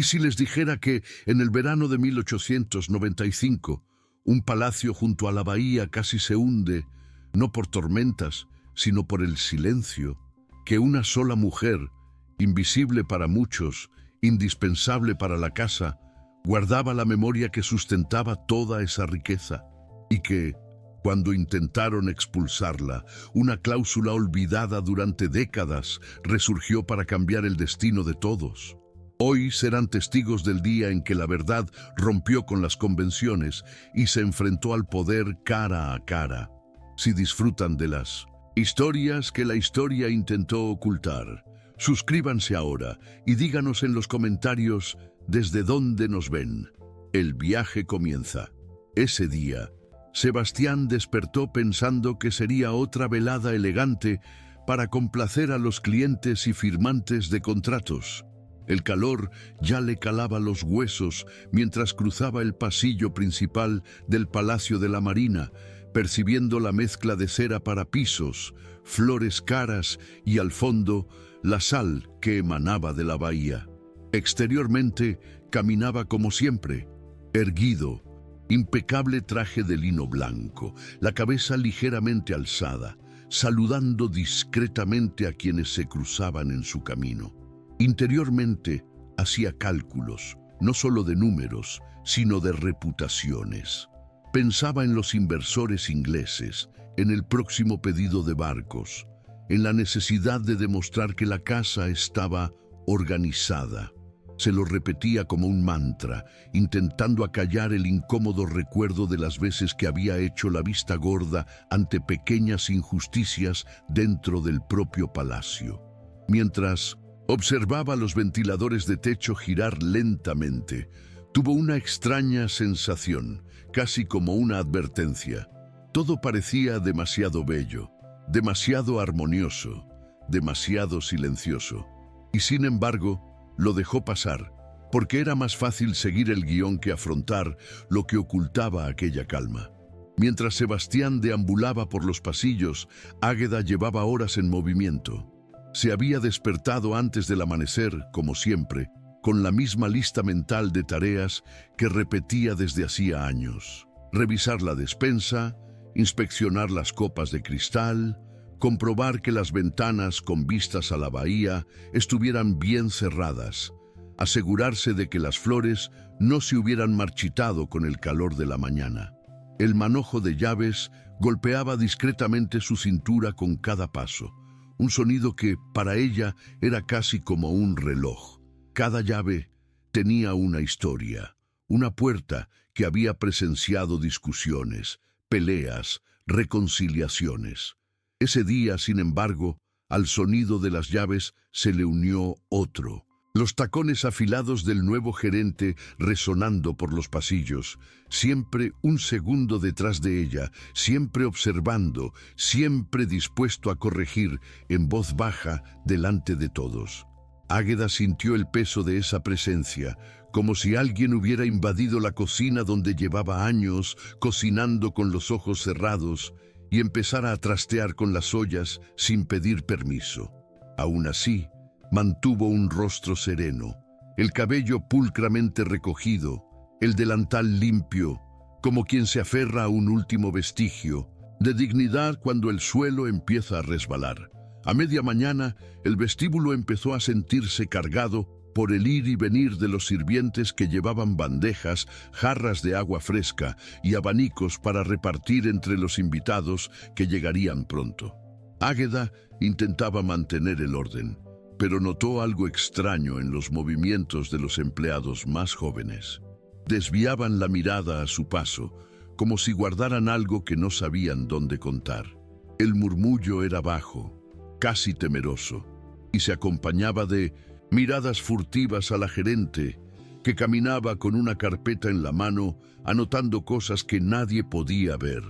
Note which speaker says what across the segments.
Speaker 1: ¿Y si les dijera que en el verano de 1895, un palacio junto a la bahía casi se hunde, no por tormentas, sino por el silencio, que una sola mujer, invisible para muchos, indispensable para la casa, guardaba la memoria que sustentaba toda esa riqueza, y que, cuando intentaron expulsarla, una cláusula olvidada durante décadas resurgió para cambiar el destino de todos? Hoy serán testigos del día en que la verdad rompió con las convenciones y se enfrentó al poder cara a cara. Si disfrutan de las historias que la historia intentó ocultar, suscríbanse ahora y díganos en los comentarios desde dónde nos ven. El viaje comienza. Ese día, Sebastián despertó pensando que sería otra velada elegante para complacer a los clientes y firmantes de contratos. El calor ya le calaba los huesos mientras cruzaba el pasillo principal del Palacio de la Marina, percibiendo la mezcla de cera para pisos, flores caras y al fondo la sal que emanaba de la bahía. Exteriormente caminaba como siempre, erguido, impecable traje de lino blanco, la cabeza ligeramente alzada, saludando discretamente a quienes se cruzaban en su camino. Interiormente hacía cálculos, no solo de números, sino de reputaciones. Pensaba en los inversores ingleses, en el próximo pedido de barcos, en la necesidad de demostrar que la casa estaba organizada. Se lo repetía como un mantra, intentando acallar el incómodo recuerdo de las veces que había hecho la vista gorda ante pequeñas injusticias dentro del propio palacio. Mientras observaba los ventiladores de techo girar lentamente, tuvo una extraña sensación, casi como una advertencia. Todo parecía demasiado bello, demasiado armonioso, demasiado silencioso. Y sin embargo, lo dejó pasar, porque era más fácil seguir el guión que afrontar lo que ocultaba aquella calma. Mientras Sebastián deambulaba por los pasillos, Águeda llevaba horas en movimiento. Se había despertado antes del amanecer, como siempre, con la misma lista mental de tareas que repetía desde hacía años. Revisar la despensa, inspeccionar las copas de cristal, comprobar que las ventanas con vistas a la bahía estuvieran bien cerradas, asegurarse de que las flores no se hubieran marchitado con el calor de la mañana. El manojo de llaves golpeaba discretamente su cintura con cada paso, un sonido que, para ella, era casi como un reloj. Cada llave tenía una historia, una puerta que había presenciado discusiones, peleas, reconciliaciones. Ese día, sin embargo, al sonido de las llaves se le unió otro. Los tacones afilados del nuevo gerente resonando por los pasillos, siempre un segundo detrás de ella, siempre observando, siempre dispuesto a corregir en voz baja delante de todos. Águeda sintió el peso de esa presencia, como si alguien hubiera invadido la cocina donde llevaba años cocinando con los ojos cerrados y empezara a trastear con las ollas sin pedir permiso. Aún así, mantuvo un rostro sereno, el cabello pulcramente recogido, el delantal limpio, como quien se aferra a un último vestigio de dignidad cuando el suelo empieza a resbalar. A media mañana, el vestíbulo empezó a sentirse cargado por el ir y venir de los sirvientes que llevaban bandejas, jarras de agua fresca y abanicos para repartir entre los invitados que llegarían pronto. Águeda intentaba mantener el orden, pero notó algo extraño en los movimientos de los empleados más jóvenes. Desviaban la mirada a su paso, como si guardaran algo que no sabían dónde contar. El murmullo era bajo, casi temeroso, y se acompañaba de miradas furtivas a la gerente, que caminaba con una carpeta en la mano, anotando cosas que nadie podía ver.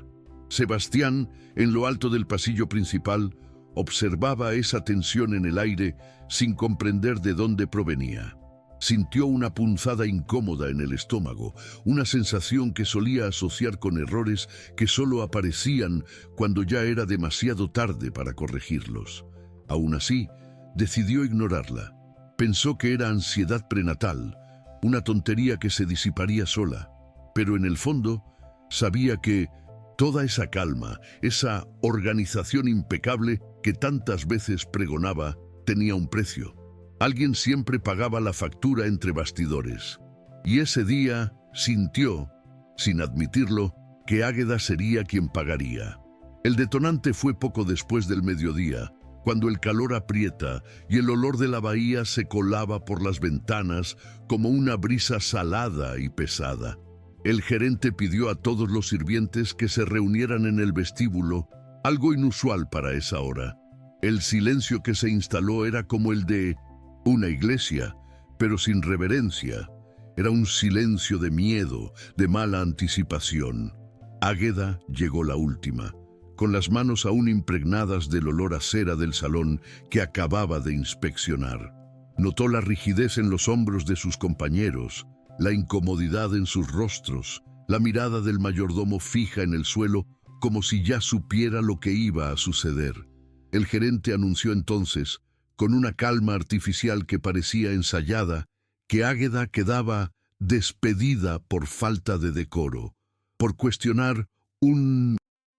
Speaker 1: Sebastián, en lo alto del pasillo principal, observaba esa tensión en el aire sin comprender de dónde provenía. Sintió una punzada incómoda en el estómago, una sensación que solía asociar con errores que solo aparecían cuando ya era demasiado tarde para corregirlos. Aún así, decidió ignorarla. Pensó que era ansiedad prenatal, una tontería que se disiparía sola, pero en el fondo sabía que toda esa calma, esa organización impecable que tantas veces pregonaba, tenía un precio. Alguien siempre pagaba la factura entre bastidores. Y ese día sintió, sin admitirlo, que Águeda sería quien pagaría. El detonante fue poco después del mediodía, cuando el calor aprieta y el olor de la bahía se colaba por las ventanas como una brisa salada y pesada. El gerente pidió a todos los sirvientes que se reunieran en el vestíbulo, algo inusual para esa hora. El silencio que se instaló era como el de una iglesia, pero sin reverencia. Era un silencio de miedo, de mala anticipación. Águeda llegó la última, con las manos aún impregnadas del olor a cera del salón que acababa de inspeccionar. Notó la rigidez en los hombros de sus compañeros, la incomodidad en sus rostros, la mirada del mayordomo fija en el suelo como si ya supiera lo que iba a suceder. El gerente anunció entonces, con una calma artificial que parecía ensayada, que Águeda quedaba despedida por falta de decoro, por cuestionar un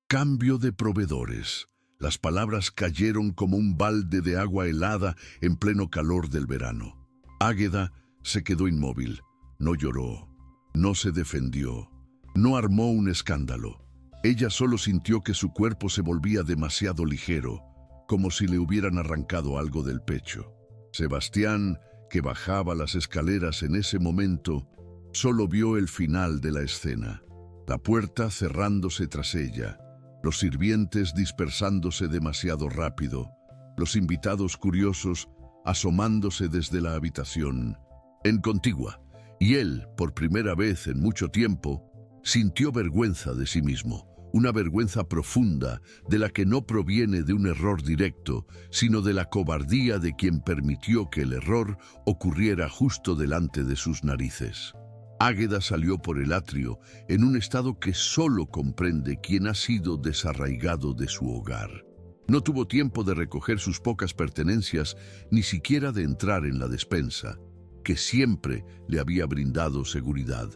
Speaker 1: cambio de proveedores. Las palabras cayeron como un balde de agua helada en pleno calor del verano. Águeda se quedó inmóvil. No lloró, no se defendió, no armó un escándalo. Ella solo sintió que su cuerpo se volvía demasiado ligero, como si le hubieran arrancado algo del pecho. Sebastián, que bajaba las escaleras en ese momento, solo vio el final de la escena. La puerta cerrándose tras ella, los sirvientes dispersándose demasiado rápido, los invitados curiosos asomándose desde la habitación. En contigua, y él, por primera vez en mucho tiempo, sintió vergüenza de sí mismo, una vergüenza profunda de la que no proviene de un error directo, sino de la cobardía de quien permitió que el error ocurriera justo delante de sus narices. Águeda salió por el atrio en un estado que solo comprende quien ha sido desarraigado de su hogar. No tuvo tiempo de recoger sus pocas pertenencias, ni siquiera de entrar en la despensa, que siempre le había brindado seguridad.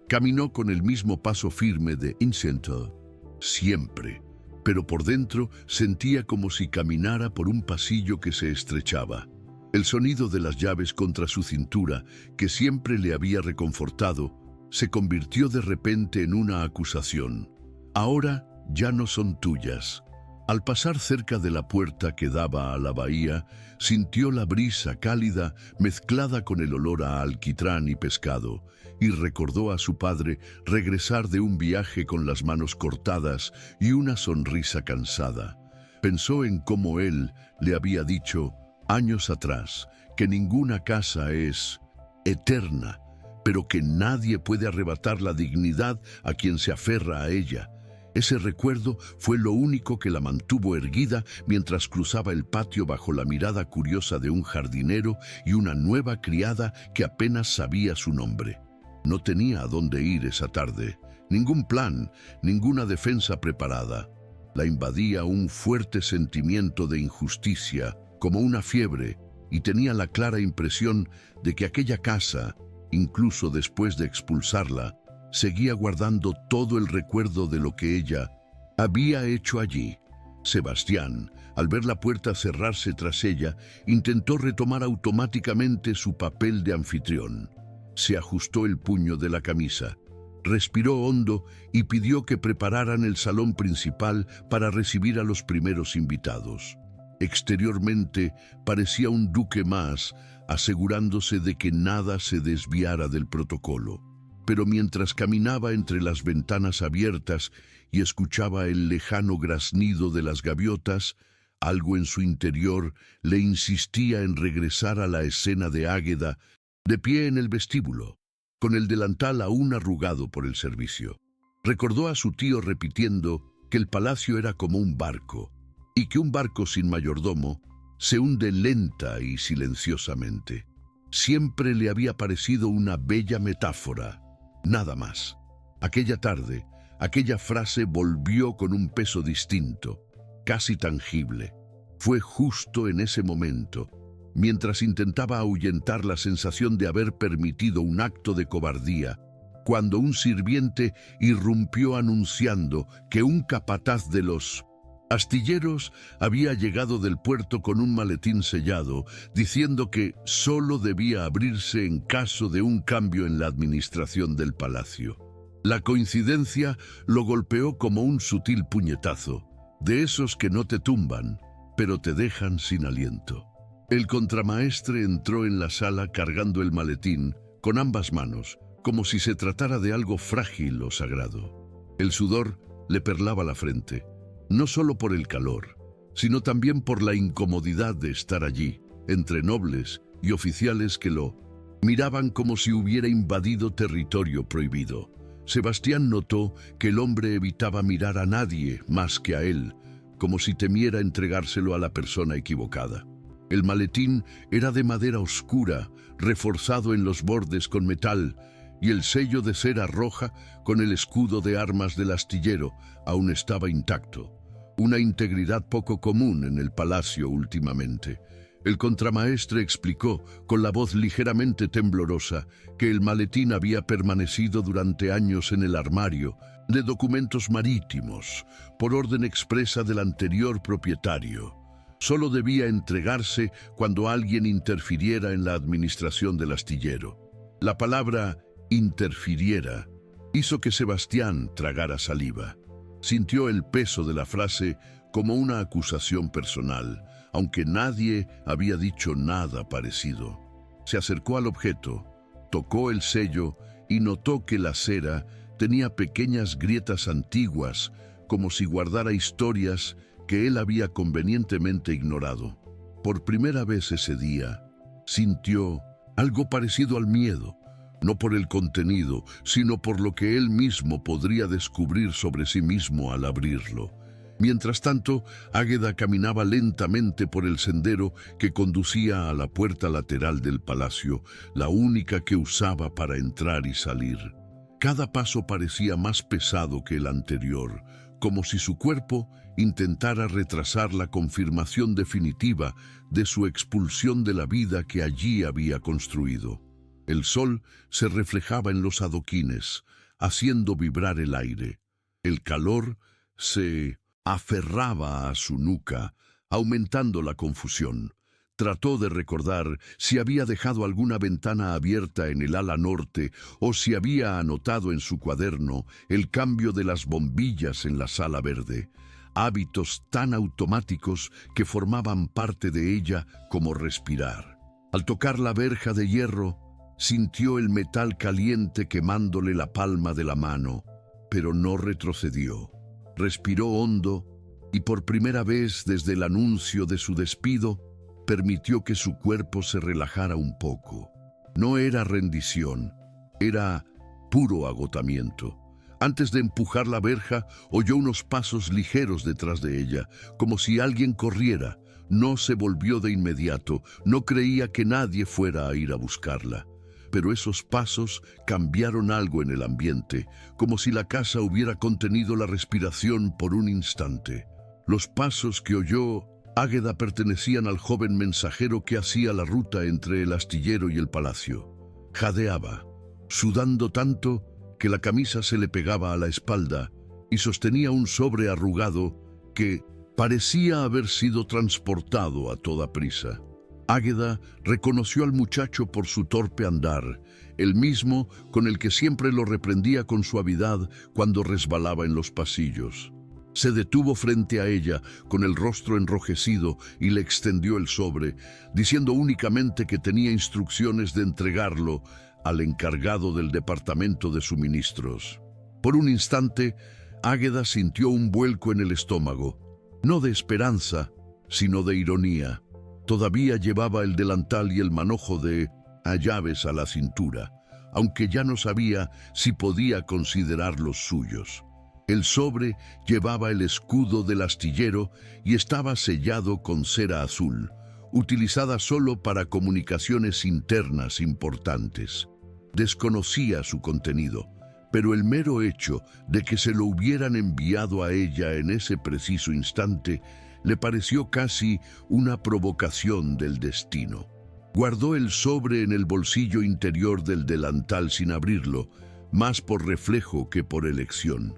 Speaker 1: Caminó con el mismo paso firme de Incento, siempre, pero por dentro sentía como si caminara por un pasillo que se estrechaba. El sonido de las llaves contra su cintura, que siempre le había reconfortado, se convirtió de repente en una acusación. Ahora ya no son tuyas. Al pasar cerca de la puerta que daba a la bahía, sintió la brisa cálida mezclada con el olor a alquitrán y pescado, y recordó a su padre regresar de un viaje con las manos cortadas y una sonrisa cansada. Pensó en cómo él le había dicho, años atrás, que ninguna casa es eterna, pero que nadie puede arrebatar la dignidad a quien se aferra a ella. Ese recuerdo fue lo único que la mantuvo erguida mientras cruzaba el patio bajo la mirada curiosa de un jardinero y una nueva criada que apenas sabía su nombre. No tenía a dónde ir esa tarde, ningún plan, ninguna defensa preparada. La invadía un fuerte sentimiento de injusticia, como una fiebre, y tenía la clara impresión de que aquella casa, incluso después de expulsarla, seguía guardando todo el recuerdo de lo que ella había hecho allí. Sebastián, al ver la puerta cerrarse tras ella, intentó retomar automáticamente su papel de anfitrión. Se ajustó el puño de la camisa, respiró hondo y pidió que prepararan el salón principal para recibir a los primeros invitados. Exteriormente parecía un duque más, asegurándose de que nada se desviara del protocolo. Pero mientras caminaba entre las ventanas abiertas y escuchaba el lejano graznido de las gaviotas, algo en su interior le insistía en regresar a la escena de Águeda, de pie en el vestíbulo, con el delantal aún arrugado por el servicio. Recordó a su tío repitiendo que el palacio era como un barco, y que un barco sin mayordomo se hunde lenta y silenciosamente. Siempre le había parecido una bella metáfora, nada más. Aquella tarde, aquella frase volvió con un peso distinto, casi tangible. Fue justo en ese momento, mientras intentaba ahuyentar la sensación de haber permitido un acto de cobardía, cuando un sirviente irrumpió anunciando que un capataz de los astilleros había llegado del puerto con un maletín sellado, diciendo que solo debía abrirse en caso de un cambio en la administración del palacio. La coincidencia lo golpeó como un sutil puñetazo, de esos que no te tumban, pero te dejan sin aliento. El contramaestre entró en la sala cargando el maletín con ambas manos, como si se tratara de algo frágil o sagrado. El sudor le perlaba la frente, no solo por el calor, sino también por la incomodidad de estar allí, entre nobles y oficiales que lo miraban como si hubiera invadido territorio prohibido. Sebastián notó que el hombre evitaba mirar a nadie más que a él, como si temiera entregárselo a la persona equivocada. El maletín era de madera oscura, reforzado en los bordes con metal, y el sello de cera roja con el escudo de armas del astillero aún estaba intacto, una integridad poco común en el palacio últimamente. El contramaestre explicó, con la voz ligeramente temblorosa, que el maletín había permanecido durante años en el armario de documentos marítimos, por orden expresa del anterior propietario. Solo debía entregarse cuando alguien interfiriera en la administración del astillero. La palabra interfiriera hizo que Sebastián tragara saliva. Sintió el peso de la frase como una acusación personal, aunque nadie había dicho nada parecido. Se acercó al objeto, tocó el sello y notó que la cera tenía pequeñas grietas antiguas, como si guardara historias que él había convenientemente ignorado. Por primera vez ese día, sintió algo parecido al miedo, no por el contenido, sino por lo que él mismo podría descubrir sobre sí mismo al abrirlo. Mientras tanto, Águeda caminaba lentamente por el sendero que conducía a la puerta lateral del palacio, la única que usaba para entrar y salir. Cada paso parecía más pesado que el anterior, como si su cuerpo intentara retrasar la confirmación definitiva de su expulsión de la vida que allí había construido. El sol se reflejaba en los adoquines, haciendo vibrar el aire. El calor se aferraba a su nuca, aumentando la confusión. Trató de recordar si había dejado alguna ventana abierta en el ala norte o si había anotado en su cuaderno el cambio de las bombillas en la sala verde. Hábitos tan automáticos que formaban parte de ella como respirar. Al tocar la verja de hierro, sintió el metal caliente quemándole la palma de la mano, pero no retrocedió. Respiró hondo y por primera vez desde el anuncio de su despido, permitió que su cuerpo se relajara un poco. No era rendición, era puro agotamiento. Antes de empujar la verja, oyó unos pasos ligeros detrás de ella, como si alguien corriera. No se volvió de inmediato, no creía que nadie fuera a ir a buscarla. Pero esos pasos cambiaron algo en el ambiente, como si la casa hubiera contenido la respiración por un instante. Los pasos que oyó Águeda pertenecían al joven mensajero que hacía la ruta entre el astillero y el palacio. Jadeaba, sudando tanto que la camisa se le pegaba a la espalda y sostenía un sobre arrugado que parecía haber sido transportado a toda prisa. Águeda reconoció al muchacho por su torpe andar, el mismo con el que siempre lo reprendía con suavidad cuando resbalaba en los pasillos. Se detuvo frente a ella, con el rostro enrojecido, y le extendió el sobre, diciendo únicamente que tenía instrucciones de entregarlo al encargado del departamento de suministros. Por un instante, Águeda sintió un vuelco en el estómago, no de esperanza, sino de ironía. Todavía llevaba el delantal y el manojo de llaves a la cintura, aunque ya no sabía si podía considerarlos suyos. El sobre llevaba el escudo del astillero y estaba sellado con cera azul, utilizada solo para comunicaciones internas importantes. Desconocía su contenido, pero el mero hecho de que se lo hubieran enviado a ella en ese preciso instante le pareció casi una provocación del destino. Guardó el sobre en el bolsillo interior del delantal sin abrirlo, más por reflejo que por elección.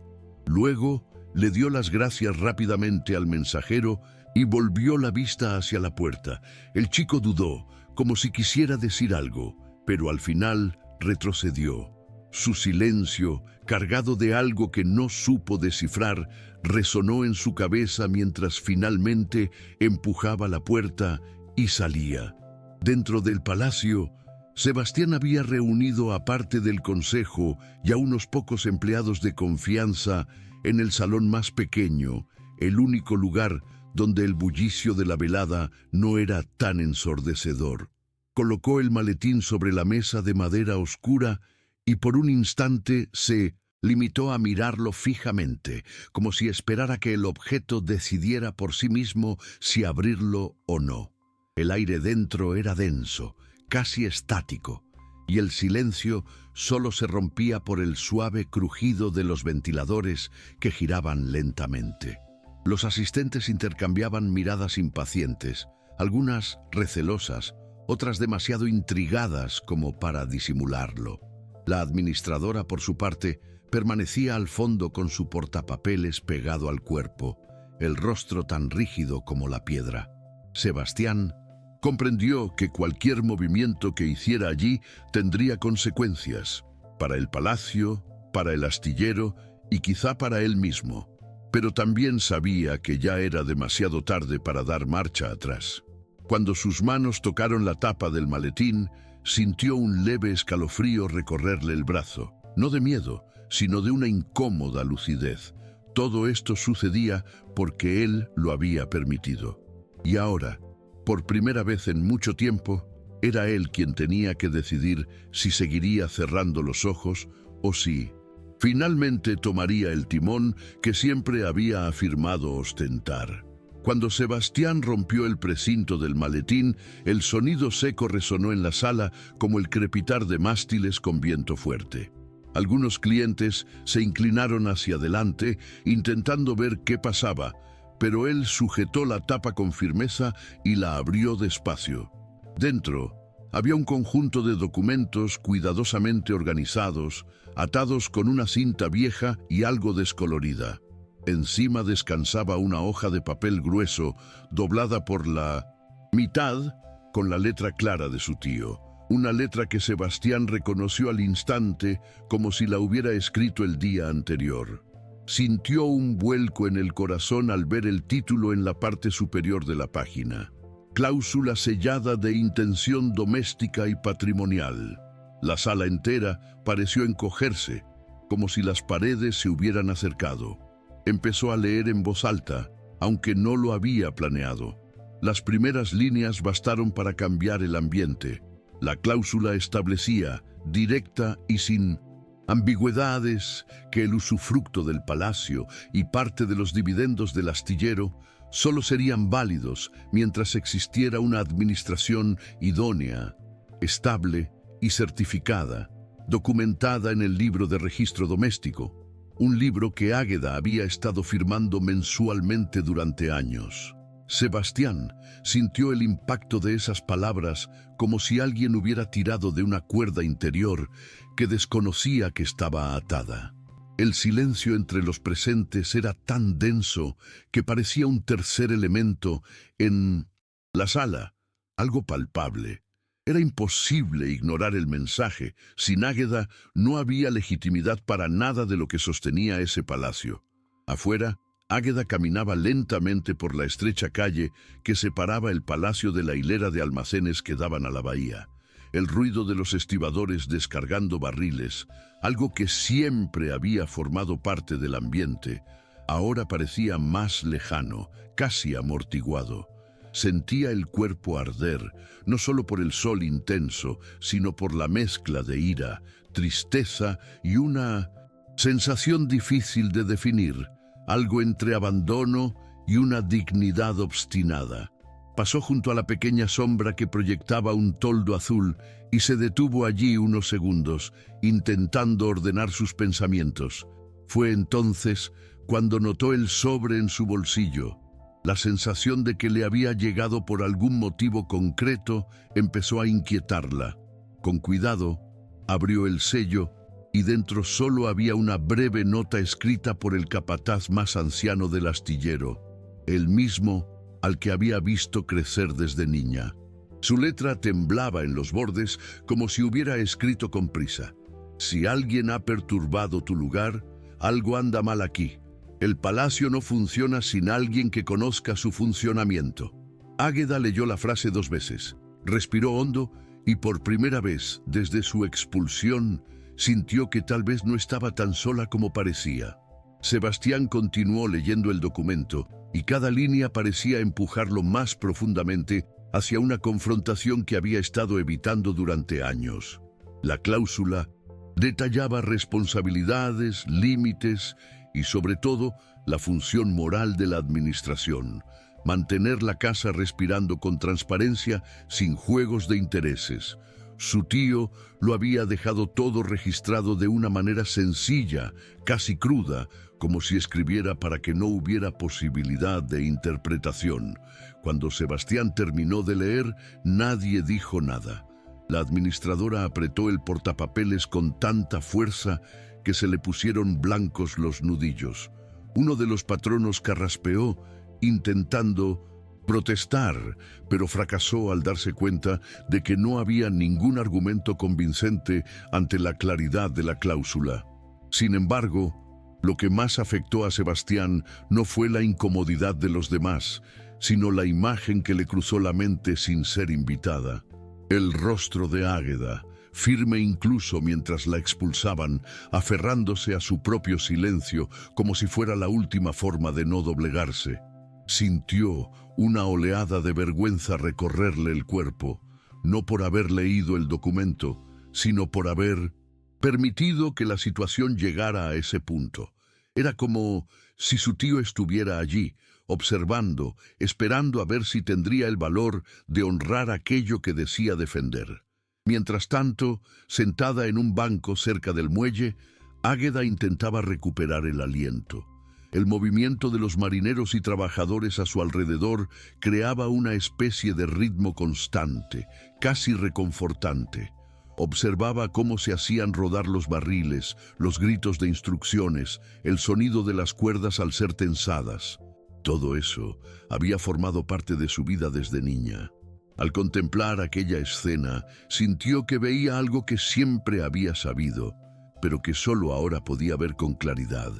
Speaker 1: Luego le dio las gracias rápidamente al mensajero y volvió la vista hacia la puerta. El chico dudó, como si quisiera decir algo, pero al final retrocedió. Su silencio, cargado de algo que no supo descifrar, resonó en su cabeza mientras finalmente empujaba la puerta y salía. Dentro del palacio, Sebastián había reunido a parte del consejo y a unos pocos empleados de confianza en el salón más pequeño, el único lugar donde el bullicio de la velada no era tan ensordecedor. Colocó el maletín sobre la mesa de madera oscura y por un instante se limitó a mirarlo fijamente, como si esperara que el objeto decidiera por sí mismo si abrirlo o no. El aire dentro era denso, casi estático, y el silencio solo se rompía por el suave crujido de los ventiladores que giraban lentamente. Los asistentes intercambiaban miradas impacientes, algunas recelosas, otras demasiado intrigadas como para disimularlo. La administradora, por su parte, permanecía al fondo con su portapapeles pegado al cuerpo, el rostro tan rígido como la piedra. Sebastián comprendió que cualquier movimiento que hiciera allí tendría consecuencias, para el palacio, para el astillero y quizá para él mismo. Pero también sabía que ya era demasiado tarde para dar marcha atrás. Cuando sus manos tocaron la tapa del maletín, sintió un leve escalofrío recorrerle el brazo, no de miedo, sino de una incómoda lucidez. Todo esto sucedía porque él lo había permitido. Y ahora, por primera vez en mucho tiempo, era él quien tenía que decidir si seguiría cerrando los ojos o si finalmente tomaría el timón que siempre había afirmado ostentar. Cuando Sebastián rompió el precinto del maletín, el sonido seco resonó en la sala como el crepitar de mástiles con viento fuerte. Algunos clientes se inclinaron hacia adelante, intentando ver qué pasaba, pero él sujetó la tapa con firmeza y la abrió despacio. Dentro había un conjunto de documentos cuidadosamente organizados, atados con una cinta vieja y algo descolorida. Encima descansaba una hoja de papel grueso, doblada por la mitad con la letra clara de su tío. Una letra que Sebastián reconoció al instante como si la hubiera escrito el día anterior. Sintió un vuelco en el corazón al ver el título en la parte superior de la página. Cláusula sellada de intención doméstica y patrimonial. La sala entera pareció encogerse, como si las paredes se hubieran acercado. Empezó a leer en voz alta, aunque no lo había planeado. Las primeras líneas bastaron para cambiar el ambiente. La cláusula establecía, directa y sin ambigüedades, que el usufructo del palacio y parte de los dividendos del astillero solo serían válidos mientras existiera una administración idónea, estable y certificada, documentada en el libro de registro doméstico, un libro que Águeda había estado firmando mensualmente durante años. Sebastián sintió el impacto de esas palabras como si alguien hubiera tirado de una cuerda interior que desconocía que estaba atada. El silencio entre los presentes era tan denso que parecía un tercer elemento en la sala, algo palpable. Era imposible ignorar el mensaje. Sin Águeda no había legitimidad para nada de lo que sostenía ese palacio. Afuera, Águeda caminaba lentamente por la estrecha calle que separaba el palacio de la hilera de almacenes que daban a la bahía. El ruido de los estibadores descargando barriles, algo que siempre había formado parte del ambiente, ahora parecía más lejano, casi amortiguado. Sentía el cuerpo arder, no solo por el sol intenso, sino por la mezcla de ira, tristeza y una sensación difícil de definir, algo entre abandono y una dignidad obstinada. Pasó junto a la pequeña sombra que proyectaba un toldo azul y se detuvo allí unos segundos, intentando ordenar sus pensamientos. Fue entonces cuando notó el sobre en su bolsillo. La sensación de que le había llegado por algún motivo concreto empezó a inquietarla. Con cuidado, abrió el sello y dentro solo había una breve nota escrita por el capataz más anciano del astillero, el mismo al que había visto crecer desde niña. Su letra temblaba en los bordes como si hubiera escrito con prisa. Si alguien ha perturbado tu lugar, algo anda mal aquí. El palacio no funciona sin alguien que conozca su funcionamiento. Águeda leyó la frase 2 veces, respiró hondo y por primera vez desde su expulsión sintió que tal vez no estaba tan sola como parecía. Sebastián continuó leyendo el documento y cada línea parecía empujarlo más profundamente hacia una confrontación que había estado evitando durante años. La cláusula detallaba responsabilidades, límites y sobre todo la función moral de la administración, mantener la casa respirando con transparencia sin juegos de intereses. Su tío lo había dejado todo registrado de una manera sencilla, casi cruda, como si escribiera para que no hubiera posibilidad de interpretación. Cuando Sebastián terminó de leer, nadie dijo nada. La administradora apretó el portapapeles con tanta fuerza que se le pusieron blancos los nudillos. Uno de los patronos carraspeó, intentando protestar, pero fracasó al darse cuenta de que no había ningún argumento convincente ante la claridad de la cláusula. Sin embargo, lo que más afectó a Sebastián no fue la incomodidad de los demás, sino la imagen que le cruzó la mente sin ser invitada. El rostro de Águeda, firme incluso mientras la expulsaban, aferrándose a su propio silencio como si fuera la última forma de no doblegarse. Sintió una oleada de vergüenza recorrerle el cuerpo, no por haber leído el documento, sino por haber permitido que la situación llegara a ese punto. Era como si su tío estuviera allí, observando, esperando a ver si tendría el valor de honrar aquello que decía defender. Mientras tanto, sentada en un banco cerca del muelle, Águeda intentaba recuperar el aliento. El movimiento de los marineros y trabajadores a su alrededor creaba una especie de ritmo constante, casi reconfortante. Observaba cómo se hacían rodar los barriles, los gritos de instrucciones, el sonido de las cuerdas al ser tensadas. Todo eso había formado parte de su vida desde niña. Al contemplar aquella escena, sintió que veía algo que siempre había sabido, pero que solo ahora podía ver con claridad.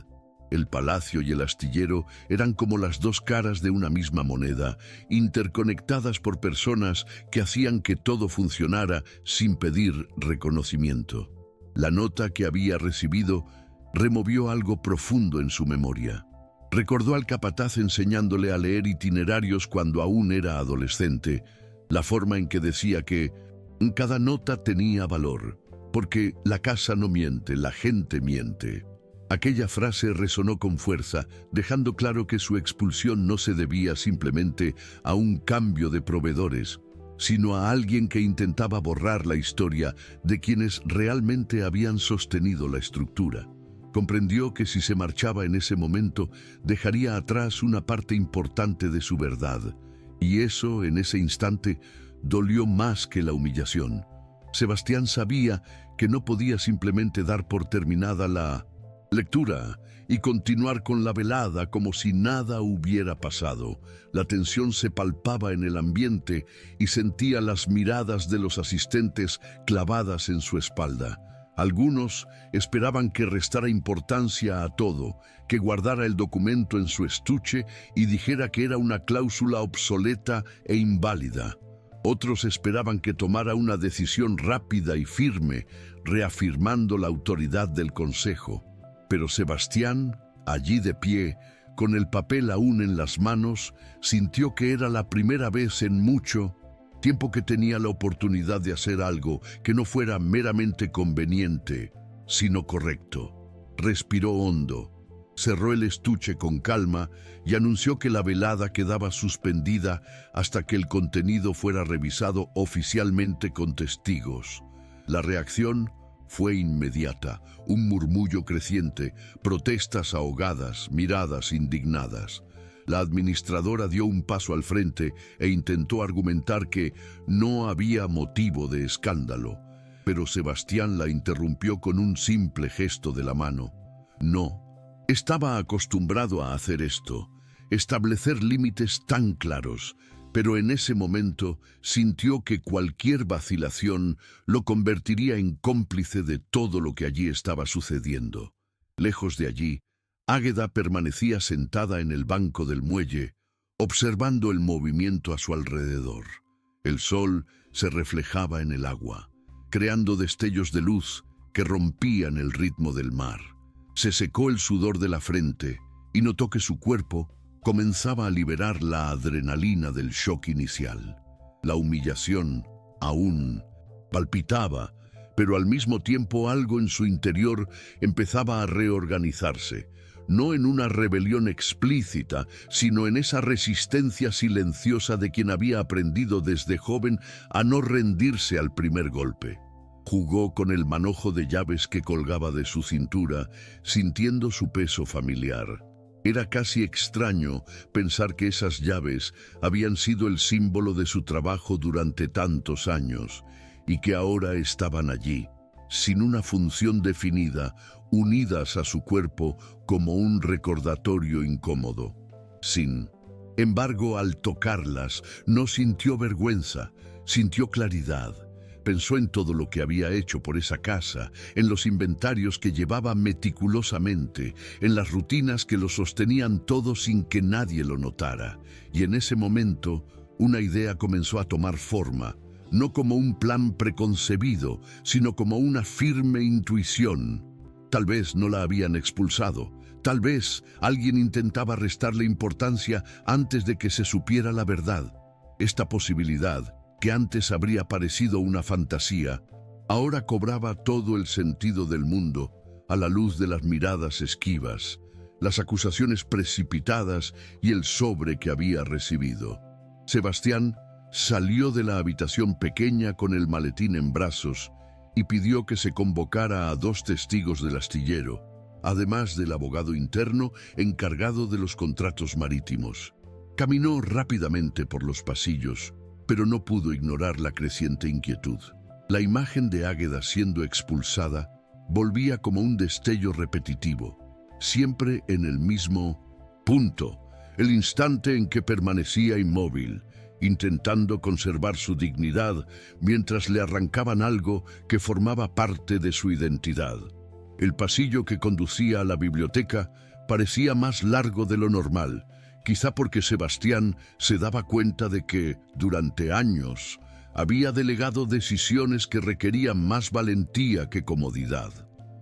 Speaker 1: El palacio y el astillero eran como las dos caras de una misma moneda, interconectadas por personas que hacían que todo funcionara sin pedir reconocimiento. La nota que había recibido removió algo profundo en su memoria. Recordó al capataz enseñándole a leer itinerarios cuando aún era adolescente, la forma en que decía que cada nota tenía valor, porque la casa no miente, la gente miente. Aquella frase resonó con fuerza, dejando claro que su expulsión no se debía simplemente a un cambio de proveedores, sino a alguien que intentaba borrar la historia de quienes realmente habían sostenido la estructura. Comprendió que si se marchaba en ese momento, dejaría atrás una parte importante de su verdad, y eso, en ese instante, dolió más que la humillación. Sebastián sabía que no podía simplemente dar por terminada la lectura y continuar con la velada como si nada hubiera pasado. La tensión se palpaba en el ambiente y sentía las miradas de los asistentes clavadas en su espalda. Algunos esperaban que restara importancia a todo, que guardara el documento en su estuche y dijera que era una cláusula obsoleta e inválida. Otros esperaban que tomara una decisión rápida y firme, reafirmando la autoridad del consejo. Pero Sebastián, allí de pie, con el papel aún en las manos, sintió que era la primera vez en mucho tiempo que tenía la oportunidad de hacer algo que no fuera meramente conveniente, sino correcto. Respiró hondo, cerró el estuche con calma y anunció que la velada quedaba suspendida hasta que el contenido fuera revisado oficialmente con testigos. La reacción fue inmediata, un murmullo creciente, protestas ahogadas, miradas indignadas. La administradora dio un paso al frente e intentó argumentar que no había motivo de escándalo, pero Sebastián la interrumpió con un simple gesto de la mano. No, estaba acostumbrado a hacer esto, establecer límites tan claros, pero en ese momento sintió que cualquier vacilación lo convertiría en cómplice de todo lo que allí estaba sucediendo. Lejos de allí, Águeda permanecía sentada en el banco del muelle, observando el movimiento a su alrededor. El sol se reflejaba en el agua, creando destellos de luz que rompían el ritmo del mar. Se secó el sudor de la frente y notó que su cuerpo comenzaba a liberar la adrenalina del shock inicial. La humillación aún palpitaba, pero al mismo tiempo algo en su interior empezaba a reorganizarse, no en una rebelión explícita, sino en esa resistencia silenciosa de quien había aprendido desde joven a no rendirse al primer golpe. Jugó con el manojo de llaves que colgaba de su cintura, sintiendo su peso familiar. Era casi extraño pensar que esas llaves habían sido el símbolo de su trabajo durante tantos años y que ahora estaban allí, sin una función definida, unidas a su cuerpo como un recordatorio incómodo. Sin embargo, al tocarlas, no sintió vergüenza, sintió claridad. Pensó en todo lo que había hecho por esa casa, en los inventarios que llevaba meticulosamente, en las rutinas que lo sostenían todo sin que nadie lo notara. Y en ese momento, una idea comenzó a tomar forma, no como un plan preconcebido, sino como una firme intuición. Tal vez no la habían expulsado, tal vez alguien intentaba restarle importancia antes de que se supiera la verdad. Esta posibilidad, que antes habría parecido una fantasía, ahora cobraba todo el sentido del mundo a la luz de las miradas esquivas, las acusaciones precipitadas y el sobre que había recibido. Sebastián salió de la habitación pequeña con el maletín en brazos y pidió que se convocara a 2 testigos del astillero, además del abogado interno encargado de los contratos marítimos. Caminó rápidamente por los pasillos, pero no pudo ignorar la creciente inquietud. La imagen de Águeda siendo expulsada volvía como un destello repetitivo, siempre en el mismo punto, el instante en que permanecía inmóvil, intentando conservar su dignidad mientras le arrancaban algo que formaba parte de su identidad. El pasillo que conducía a la biblioteca parecía más largo de lo normal, quizá porque Sebastián se daba cuenta de que, durante años, había delegado decisiones que requerían más valentía que comodidad.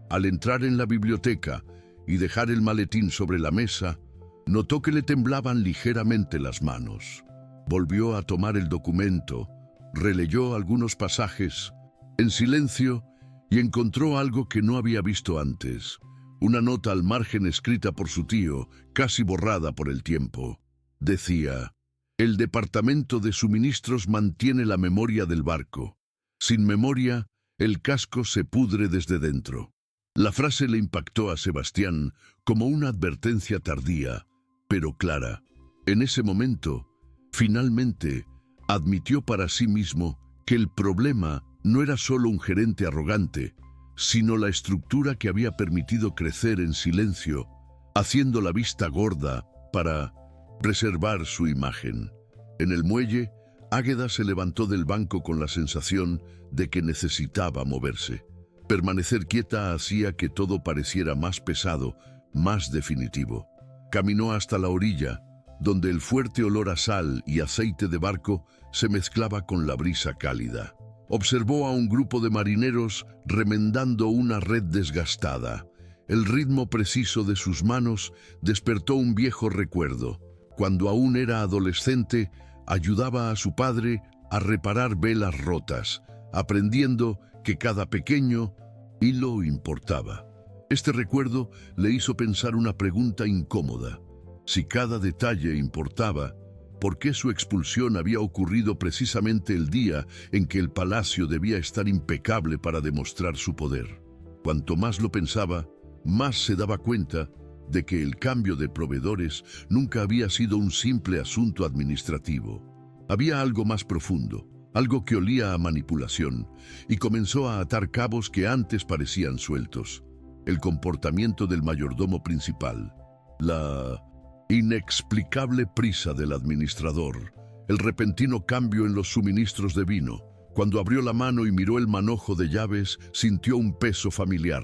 Speaker 1: Al entrar en la biblioteca y dejar el maletín sobre la mesa, notó que le temblaban ligeramente las manos. Volvió a tomar el documento, releyó algunos pasajes, en silencio, y encontró algo que no había visto antes. Una nota al margen escrita por su tío, casi borrada por el tiempo. Decía: el departamento de suministros mantiene la memoria del barco. Sin memoria, el casco se pudre desde dentro. La frase le impactó a Sebastián como una advertencia tardía, pero clara. En ese momento, finalmente, admitió para sí mismo que el problema no era solo un gerente arrogante, sino la estructura que había permitido crecer en silencio, haciendo la vista gorda para preservar su imagen. En el muelle, Águeda se levantó del banco con la sensación de que necesitaba moverse. Permanecer quieta hacía que todo pareciera más pesado, más definitivo. Caminó hasta la orilla, donde el fuerte olor a sal y aceite de barco se mezclaba con la brisa cálida. Observó a un grupo de marineros remendando una red desgastada. El ritmo preciso de sus manos despertó un viejo recuerdo. Cuando aún era adolescente, ayudaba a su padre a reparar velas rotas, aprendiendo que cada pequeño hilo importaba. Este recuerdo le hizo pensar una pregunta incómoda. Si cada detalle importaba, ¿por qué su expulsión había ocurrido precisamente el día en que el palacio debía estar impecable para demostrar su poder? Cuanto más lo pensaba, más se daba cuenta de que el cambio de proveedores nunca había sido un simple asunto administrativo. Había algo más profundo, algo que olía a manipulación, y comenzó a atar cabos que antes parecían sueltos. El comportamiento del mayordomo principal, la inexplicable prisa del administrador, el repentino cambio en los suministros de vino. Cuando abrió la mano y miró el manojo de llaves, sintió un peso familiar.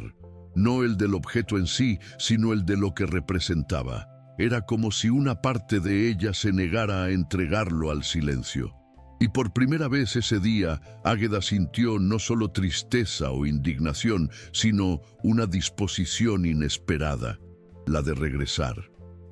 Speaker 1: No el del objeto en sí, sino el de lo que representaba. Era como si una parte de ella se negara a entregarlo al silencio. Y por primera vez ese día, Águeda sintió no solo tristeza o indignación, sino una disposición inesperada, la de regresar.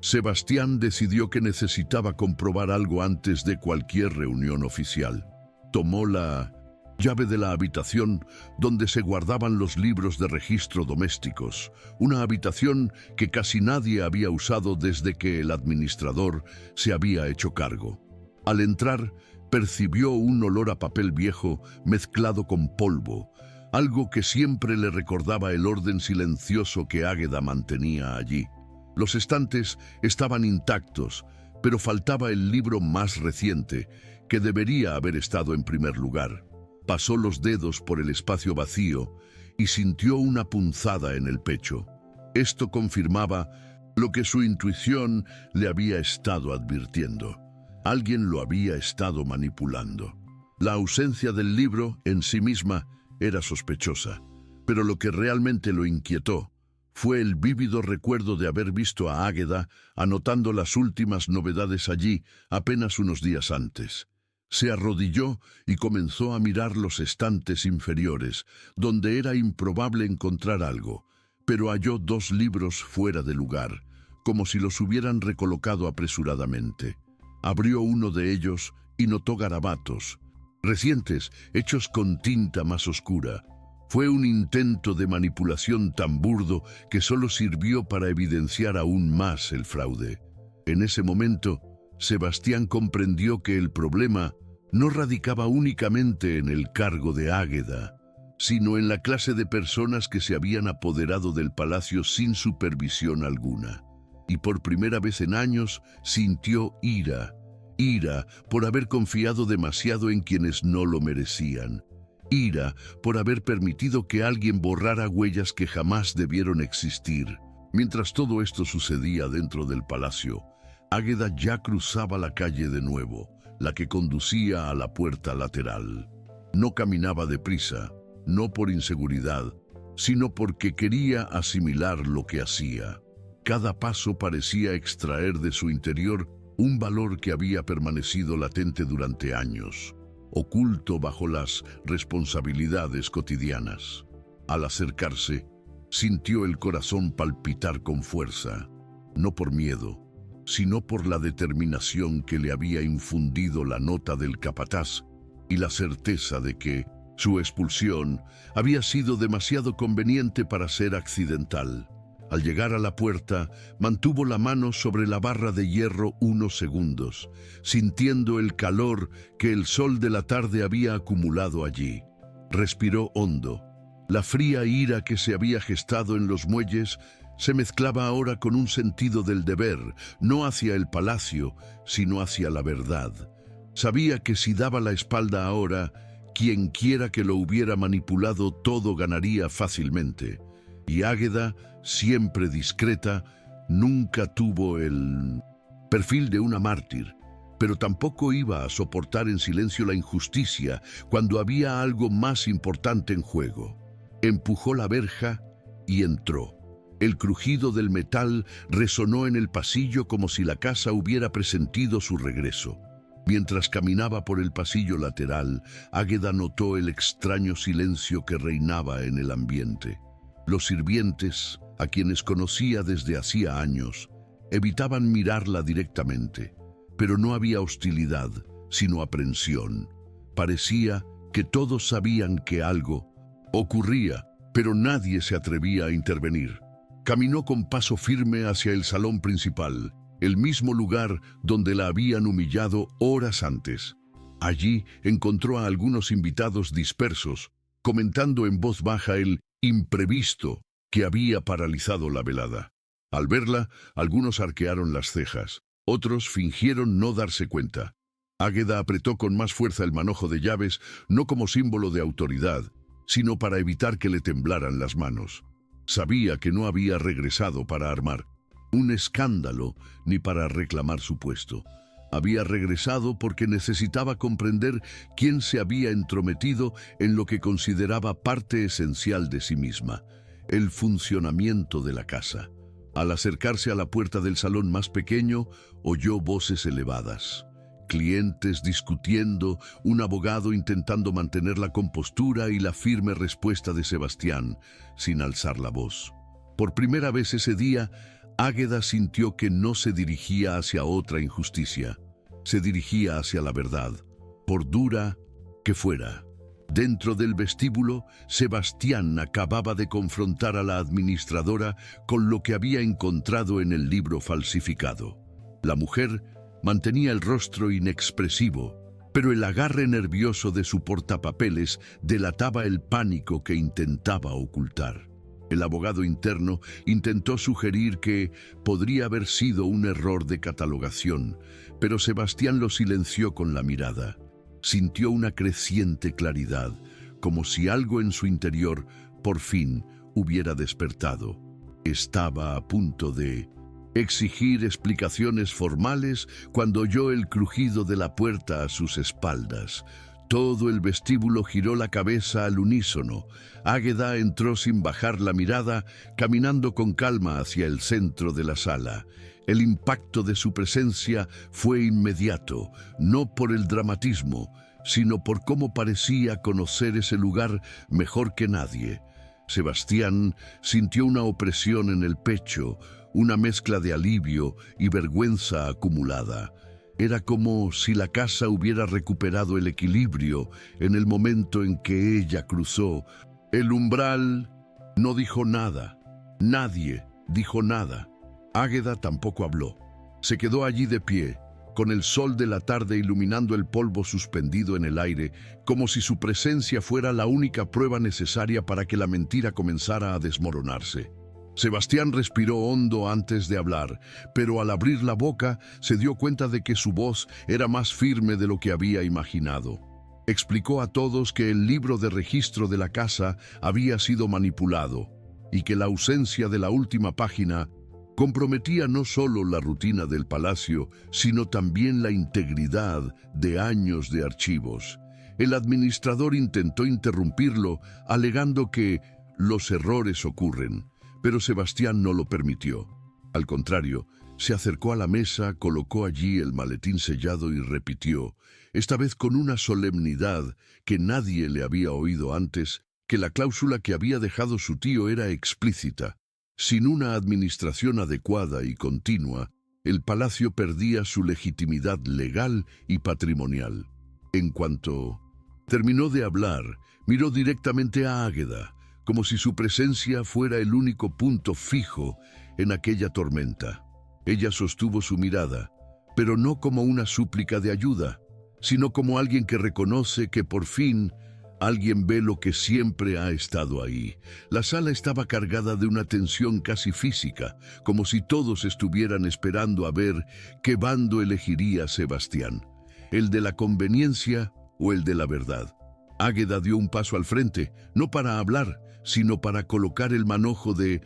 Speaker 1: Sebastián decidió que necesitaba comprobar algo antes de cualquier reunión oficial. Tomó la llave de la habitación donde se guardaban los libros de registro domésticos, una habitación que casi nadie había usado desde que el administrador se había hecho cargo. Al entrar, percibió un olor a papel viejo mezclado con polvo, algo que siempre le recordaba el orden silencioso que Águeda mantenía allí. Los estantes estaban intactos, pero faltaba el libro más reciente, que debería haber estado en primer lugar. Pasó los dedos por el espacio vacío y sintió una punzada en el pecho. Esto confirmaba lo que su intuición le había estado advirtiendo. Alguien lo había estado manipulando. La ausencia del libro en sí misma era sospechosa, pero lo que realmente lo inquietó fue el vívido recuerdo de haber visto a Águeda anotando las últimas novedades allí apenas unos días antes. Se arrodilló y comenzó a mirar los estantes inferiores, donde era improbable encontrar algo, pero halló 2 libros fuera de lugar, como si los hubieran recolocado apresuradamente. Abrió uno de ellos y notó garabatos, recientes, hechos con tinta más oscura. Fue un intento de manipulación tan burdo que solo sirvió para evidenciar aún más el fraude. En ese momento, Sebastián comprendió que el problema no radicaba únicamente en el cargo de Águeda, sino en la clase de personas que se habían apoderado del palacio sin supervisión alguna. Y por primera vez en años sintió ira por haber confiado demasiado en quienes no lo merecían. Ira por haber permitido que alguien borrara huellas que jamás debieron existir. Mientras todo esto sucedía dentro del palacio, Águeda ya cruzaba la calle de nuevo, la que conducía a la puerta lateral. No caminaba deprisa, no por inseguridad, sino porque quería asimilar lo que hacía. Cada paso parecía extraer de su interior un valor que había permanecido latente durante años, oculto bajo las responsabilidades cotidianas. Al acercarse, sintió el corazón palpitar con fuerza, no por miedo, sino por la determinación que le había infundido la nota del capataz y la certeza de que su expulsión había sido demasiado conveniente para ser accidental. Al llegar a la puerta, mantuvo la mano sobre la barra de hierro unos segundos, sintiendo el calor que el sol de la tarde había acumulado allí. Respiró hondo. La fría ira que se había gestado en los muelles se mezclaba ahora con un sentido del deber, no hacia el palacio, sino hacia la verdad. Sabía que si daba la espalda ahora, quien quiera que lo hubiera manipulado, todo ganaría fácilmente. Y Águeda, siempre discreta, nunca tuvo el perfil de una mártir, pero tampoco iba a soportar en silencio la injusticia cuando había algo más importante en juego. Empujó la verja y entró. El crujido del metal resonó en el pasillo como si la casa hubiera presentido su regreso. Mientras caminaba por el pasillo lateral, Águeda notó el extraño silencio que reinaba en el ambiente. Los sirvientes, a quienes conocía desde hacía años, evitaban mirarla directamente, pero no había hostilidad, sino aprensión. Parecía que todos sabían que algo ocurría, pero nadie se atrevía a intervenir. Caminó con paso firme hacia el salón principal, el mismo lugar donde la habían humillado horas antes. Allí encontró a algunos invitados dispersos, comentando en voz baja el imprevisto que había paralizado la velada. Al verla, algunos arquearon las cejas, otros fingieron no darse cuenta. Águeda apretó con más fuerza el manojo de llaves, no como símbolo de autoridad, sino para evitar que le temblaran las manos. Sabía que no había regresado para armar un escándalo ni para reclamar su puesto. Había regresado porque necesitaba comprender quién se había entrometido en lo que consideraba parte esencial de sí misma, el funcionamiento de la casa. Al acercarse a la puerta del salón más pequeño, oyó voces elevadas. Clientes discutiendo, un abogado intentando mantener la compostura y la firme respuesta de Sebastián, sin alzar la voz. Por primera vez ese día, Águeda sintió que no se dirigía hacia otra injusticia, se dirigía hacia la verdad, por dura que fuera. Dentro del vestíbulo, Sebastián acababa de confrontar a la administradora con lo que había encontrado en el libro falsificado. La mujer mantenía el rostro inexpresivo, pero el agarre nervioso de su portapapeles delataba el pánico que intentaba ocultar. El abogado interno intentó sugerir que podría haber sido un error de catalogación, pero Sebastián lo silenció con la mirada. Sintió una creciente claridad, como si algo en su interior por fin hubiera despertado. Estaba a punto de exigir explicaciones formales cuando oyó el crujido de la puerta a sus espaldas. Todo el vestíbulo giró la cabeza al unísono. Águeda entró sin bajar la mirada, caminando con calma hacia el centro de la sala. El impacto de su presencia fue inmediato, no por el dramatismo, sino por cómo parecía conocer ese lugar mejor que nadie. Sebastián sintió una opresión en el pecho, una mezcla de alivio y vergüenza acumulada. Era como si la casa hubiera recuperado el equilibrio en el momento en que ella cruzó el umbral. No dijo nada. Nadie dijo nada. Águeda tampoco habló. Se quedó allí de pie, con el sol de la tarde iluminando el polvo suspendido en el aire, como si su presencia fuera la única prueba necesaria para que la mentira comenzara a desmoronarse. Sebastián respiró hondo antes de hablar, pero al abrir la boca se dio cuenta de que su voz era más firme de lo que había imaginado. Explicó a todos que el libro de registro de la casa había sido manipulado y que la ausencia de la última página comprometía no solo la rutina del palacio, sino también la integridad de años de archivos. El administrador intentó interrumpirlo, alegando que los errores ocurren, pero Sebastián no lo permitió. Al contrario, se acercó a la mesa, colocó allí el maletín sellado y repitió, esta vez con una solemnidad que nadie le había oído antes, que la cláusula que había dejado su tío era explícita. Sin una administración adecuada y continua, el palacio perdía su legitimidad legal y patrimonial. En cuanto terminó de hablar, miró directamente a Águeda, como si su presencia fuera el único punto fijo en aquella tormenta. Ella sostuvo su mirada, pero no como una súplica de ayuda, sino como alguien que reconoce que por fin alguien ve lo que siempre ha estado ahí. La sala estaba cargada de una tensión casi física, como si todos estuvieran esperando a ver qué bando elegiría Sebastián, el de la conveniencia o el de la verdad. Águeda dio un paso al frente, no para hablar, sino para colocar el manojo de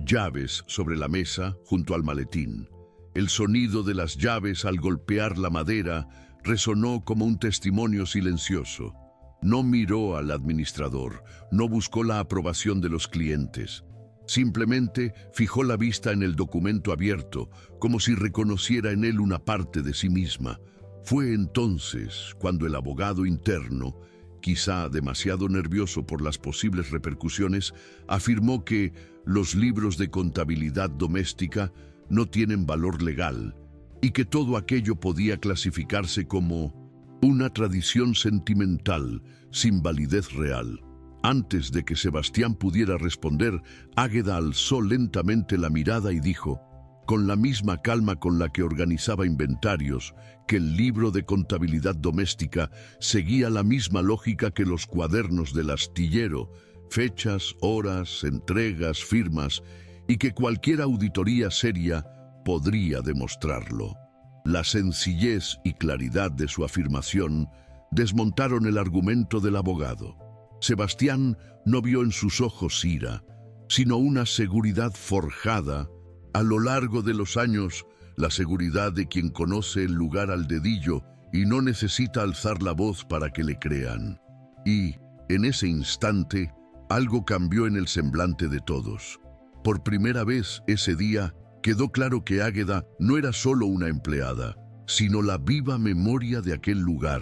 Speaker 1: llaves sobre la mesa junto al maletín. El sonido de las llaves al golpear la madera resonó como un testimonio silencioso. No miró al administrador, no buscó la aprobación de los clientes. Simplemente fijó la vista en el documento abierto, como si reconociera en él una parte de sí misma. Fue entonces cuando el abogado interno, quizá demasiado nervioso por las posibles repercusiones, afirmó que los libros de contabilidad doméstica no tienen valor legal y que todo aquello podía clasificarse como una tradición sentimental sin validez real. Antes de que Sebastián pudiera responder, Águeda alzó lentamente la mirada y dijo, con la misma calma con la que organizaba inventarios, que el libro de contabilidad doméstica seguía la misma lógica que los cuadernos del astillero, fechas, horas, entregas, firmas, y que cualquier auditoría seria podría demostrarlo. La sencillez y claridad de su afirmación desmontaron el argumento del abogado. Sebastián no vio en sus ojos ira, sino una seguridad forjada a lo largo de los años, la seguridad de quien conoce el lugar al dedillo y no necesita alzar la voz para que le crean. Y, en ese instante, algo cambió en el semblante de todos. Por primera vez ese día, quedó claro que Águeda no era solo una empleada, sino la viva memoria de aquel lugar.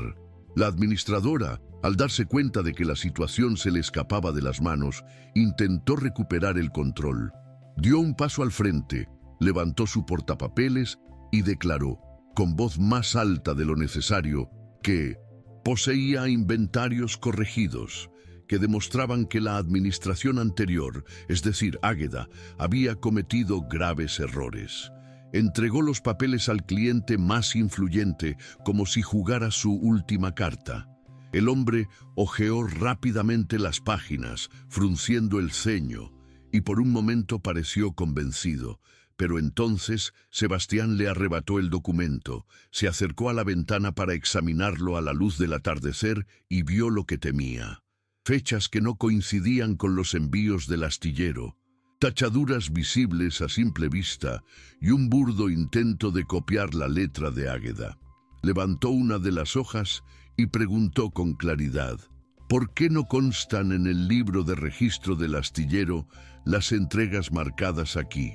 Speaker 1: La administradora, al darse cuenta de que la situación se le escapaba de las manos, intentó recuperar el control. Dio un paso al frente, levantó su portapapeles y declaró, con voz más alta de lo necesario, que poseía inventarios corregidos, que demostraban que la administración anterior, es decir, Águeda, había cometido graves errores. Entregó los papeles al cliente más influyente, como si jugara su última carta. El hombre hojeó rápidamente las páginas, frunciendo el ceño, y por un momento pareció convencido. Pero entonces Sebastián le arrebató el documento, se acercó a la ventana para examinarlo a la luz del atardecer y vio lo que temía. Fechas que no coincidían con los envíos del astillero, tachaduras visibles a simple vista y un burdo intento de copiar la letra de Águeda. Levantó una de las hojas y preguntó con claridad, ¿por qué no constan en el libro de registro del astillero las entregas marcadas aquí?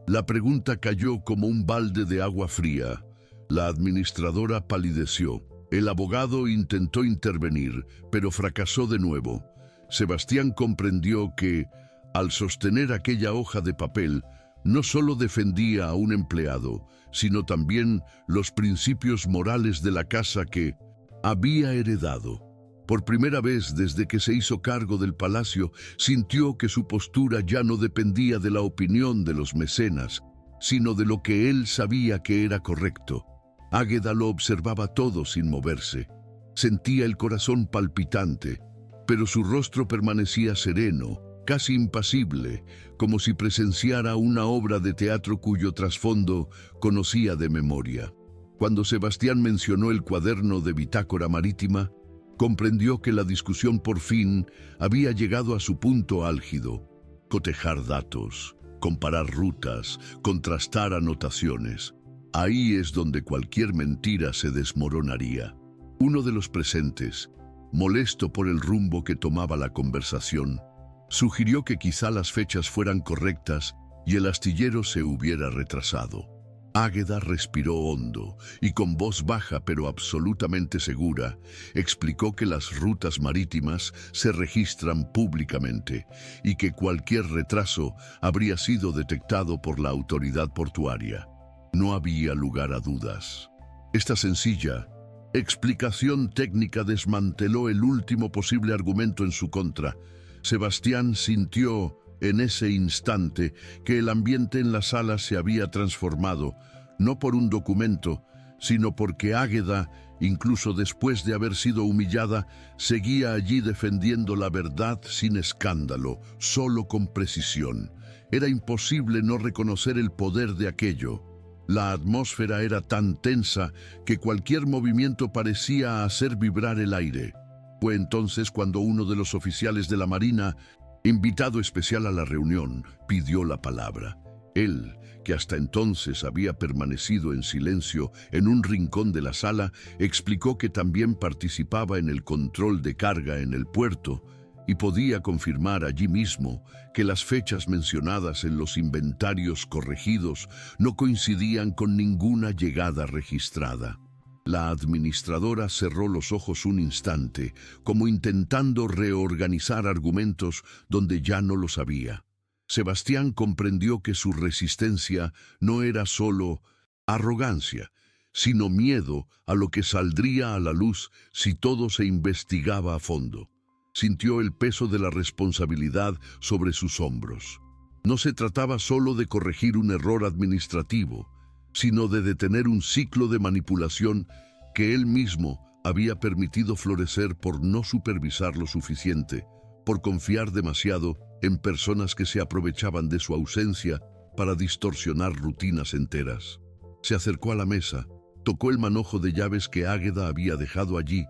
Speaker 1: La pregunta cayó como un balde de agua fría. La administradora palideció. El abogado intentó intervenir, pero fracasó de nuevo. Sebastián comprendió que, al sostener aquella hoja de papel, no solo defendía a un empleado, sino también los principios morales de la casa que había heredado. Por primera vez desde que se hizo cargo del palacio, sintió que su postura ya no dependía de la opinión de los mecenas, sino de lo que él sabía que era correcto. Águeda lo observaba todo sin moverse. Sentía el corazón palpitante, pero su rostro permanecía sereno, casi impasible, como si presenciara una obra de teatro cuyo trasfondo conocía de memoria. Cuando Sebastián mencionó el cuaderno de bitácora marítima, comprendió que la discusión por fin había llegado a su punto álgido. Cotejar datos, comparar rutas, contrastar anotaciones. Ahí es donde cualquier mentira se desmoronaría. Uno de los presentes, molesto por el rumbo que tomaba la conversación, sugirió que quizá las fechas fueran correctas y el astillero se hubiera retrasado. Águeda respiró hondo y con voz baja pero absolutamente segura, explicó que las rutas marítimas se registran públicamente y que cualquier retraso habría sido detectado por la autoridad portuaria. No había lugar a dudas. Esta sencilla explicación técnica desmanteló el último posible argumento en su contra. Sebastián sintió en ese instante que el ambiente en la sala se había transformado, no por un documento, sino porque Águeda, incluso después de haber sido humillada, seguía allí defendiendo la verdad sin escándalo, solo con precisión. Era imposible no reconocer el poder de aquello. La atmósfera era tan tensa que cualquier movimiento parecía hacer vibrar el aire. Fue entonces cuando uno de los oficiales de la Marina, invitado especial a la reunión, pidió la palabra. Él, que hasta entonces había permanecido en silencio en un rincón de la sala, explicó que también participaba en el control de carga en el puerto y podía confirmar allí mismo que las fechas mencionadas en los inventarios corregidos no coincidían con ninguna llegada registrada. La administradora cerró los ojos un instante, como intentando reorganizar argumentos donde ya no los había. Sebastián comprendió que su resistencia no era solo arrogancia, sino miedo a lo que saldría a la luz si todo se investigaba a fondo. Sintió el peso de la responsabilidad sobre sus hombros. No se trataba solo de corregir un error administrativo, sino de detener un ciclo de manipulación que él mismo había permitido florecer por no supervisar lo suficiente, por confiar demasiado en personas que se aprovechaban de su ausencia para distorsionar rutinas enteras. Se acercó a la mesa, tocó el manojo de llaves que Águeda había dejado allí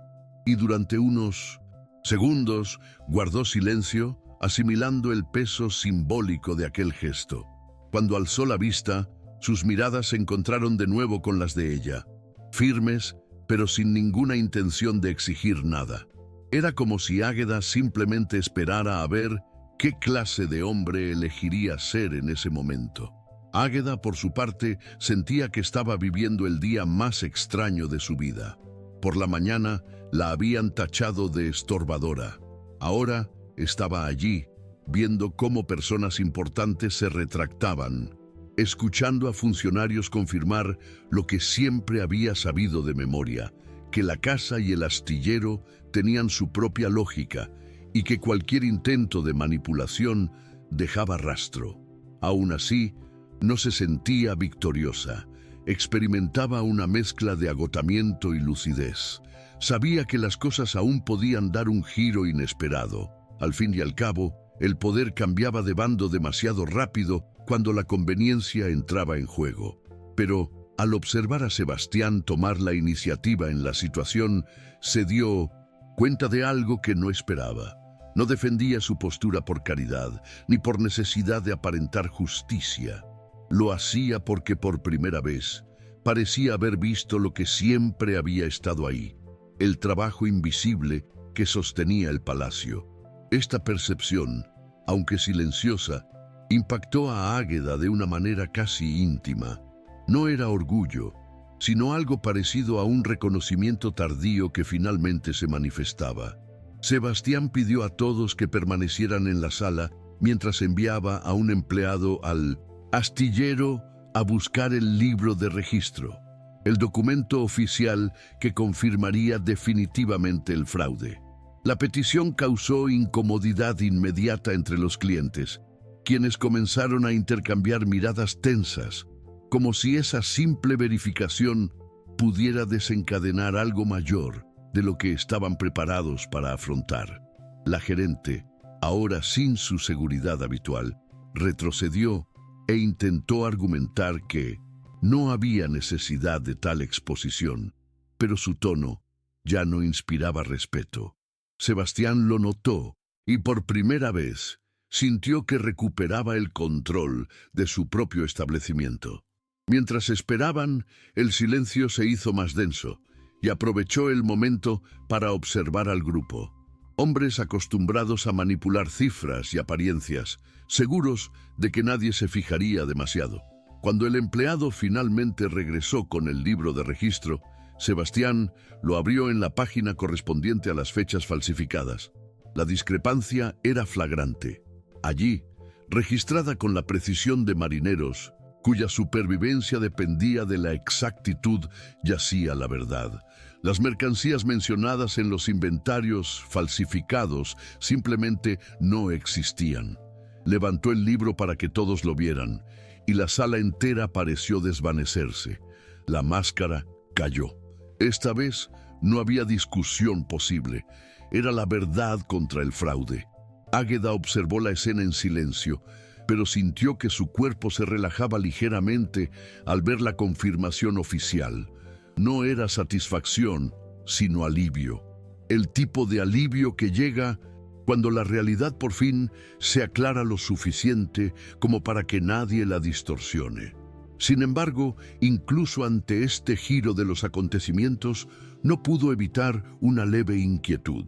Speaker 1: y durante unos segundos guardó silencio, asimilando el peso simbólico de aquel gesto. Cuando alzó la vista, sus miradas se encontraron de nuevo con las de ella, firmes, pero sin ninguna intención de exigir nada. Era como si Águeda simplemente esperara a ver qué clase de hombre elegiría ser en ese momento. Águeda, por su parte, sentía que estaba viviendo el día más extraño de su vida. Por la mañana la habían tachado de estorbadora. Ahora estaba allí, viendo cómo personas importantes se retractaban, escuchando a funcionarios confirmar lo que siempre había sabido de memoria, que la casa y el astillero tenían su propia lógica y que cualquier intento de manipulación dejaba rastro. Aún así, no se sentía victoriosa. Experimentaba una mezcla de agotamiento y lucidez. Sabía que las cosas aún podían dar un giro inesperado. Al fin y al cabo, el poder cambiaba de bando demasiado rápido cuando la conveniencia entraba en juego. Pero, al observar a Sebastián tomar la iniciativa en la situación, se dio cuenta de algo que no esperaba. No defendía su postura por caridad, ni por necesidad de aparentar justicia. Lo hacía porque por primera vez parecía haber visto lo que siempre había estado ahí, el trabajo invisible que sostenía el palacio. Esta percepción, aunque silenciosa, impactó a Águeda de una manera casi íntima. No era orgullo, sino algo parecido a un reconocimiento tardío que finalmente se manifestaba. Sebastián pidió a todos que permanecieran en la sala mientras enviaba a un empleado al astillero a buscar el libro de registro, el documento oficial que confirmaría definitivamente el fraude. La petición causó incomodidad inmediata entre los clientes, quienes comenzaron a intercambiar miradas tensas, como si esa simple verificación pudiera desencadenar algo mayor de lo que estaban preparados para afrontar. La gerente, ahora sin su seguridad habitual, retrocedió e intentó argumentar que no había necesidad de tal exposición, pero su tono ya no inspiraba respeto. Sebastián lo notó y por primera vez sintió que recuperaba el control de su propio establecimiento. Mientras esperaban, el silencio se hizo más denso y aprovechó el momento para observar al grupo. Hombres acostumbrados a manipular cifras y apariencias, seguros de que nadie se fijaría demasiado. Cuando el empleado finalmente regresó con el libro de registro, Sebastián lo abrió en la página correspondiente a las fechas falsificadas. La discrepancia era flagrante. Allí, registrada con la precisión de marineros, cuya supervivencia dependía de la exactitud, yacía la verdad. Las mercancías mencionadas en los inventarios falsificados simplemente no existían. Levantó el libro para que todos lo vieran, y la sala entera pareció desvanecerse. La máscara cayó. Esta vez no había discusión posible. Era la verdad contra el fraude. Águeda observó la escena en silencio, pero sintió que su cuerpo se relajaba ligeramente al ver la confirmación oficial. No era satisfacción, sino alivio. El tipo de alivio que llega cuando la realidad por fin se aclara lo suficiente como para que nadie la distorsione. Sin embargo, incluso ante este giro de los acontecimientos, no pudo evitar una leve inquietud.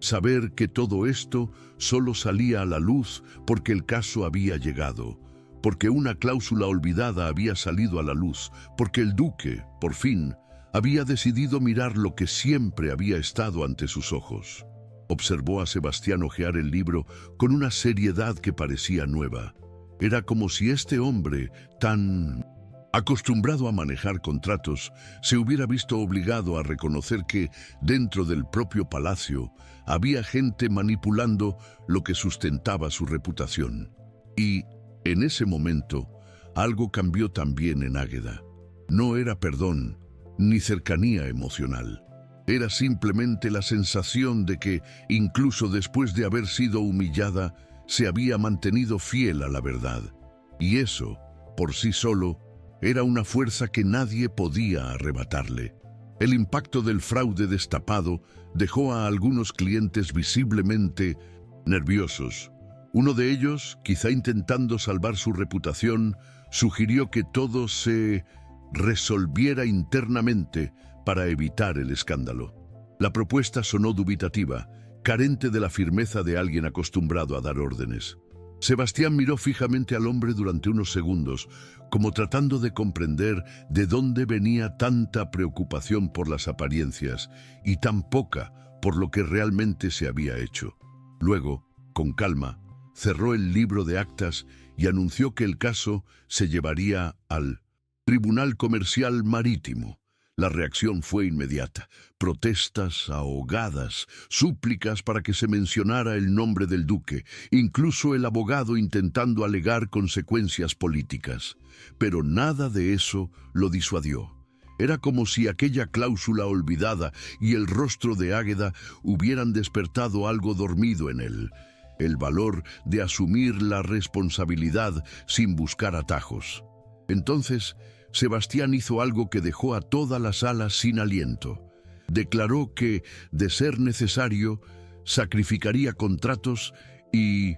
Speaker 1: Saber que todo esto solo salía a la luz porque el caso había llegado, porque una cláusula olvidada había salido a la luz, porque el duque, por fin, había decidido mirar lo que siempre había estado ante sus ojos. Observó a Sebastián hojear el libro con una seriedad que parecía nueva. Era como si este hombre, tan acostumbrado a manejar contratos, se hubiera visto obligado a reconocer que, dentro del propio palacio, había gente manipulando lo que sustentaba su reputación. Y, en ese momento, algo cambió también en Águeda. No era perdón, ni cercanía emocional. Era simplemente la sensación de que, incluso después de haber sido humillada, se había mantenido fiel a la verdad, y eso, por sí solo, era una fuerza que nadie podía arrebatarle. El impacto del fraude destapado dejó a algunos clientes visiblemente nerviosos. Uno de ellos, quizá intentando salvar su reputación, sugirió que todo se resolviera internamente para evitar el escándalo. La propuesta sonó dubitativa, carente de la firmeza de alguien acostumbrado a dar órdenes. Sebastián miró fijamente al hombre durante unos segundos, como tratando de comprender de dónde venía tanta preocupación por las apariencias y tan poca por lo que realmente se había hecho. Luego, con calma, cerró el libro de actas y anunció que el caso se llevaría al Tribunal Comercial Marítimo. La reacción fue inmediata. Protestas ahogadas, súplicas para que se mencionara el nombre del duque, incluso el abogado intentando alegar consecuencias políticas. Pero nada de eso lo disuadió. Era como si aquella cláusula olvidada y el rostro de Águeda hubieran despertado algo dormido en él. El valor de asumir la responsabilidad sin buscar atajos. Entonces, Sebastián hizo algo que dejó a toda la sala sin aliento. Declaró que, de ser necesario, sacrificaría contratos y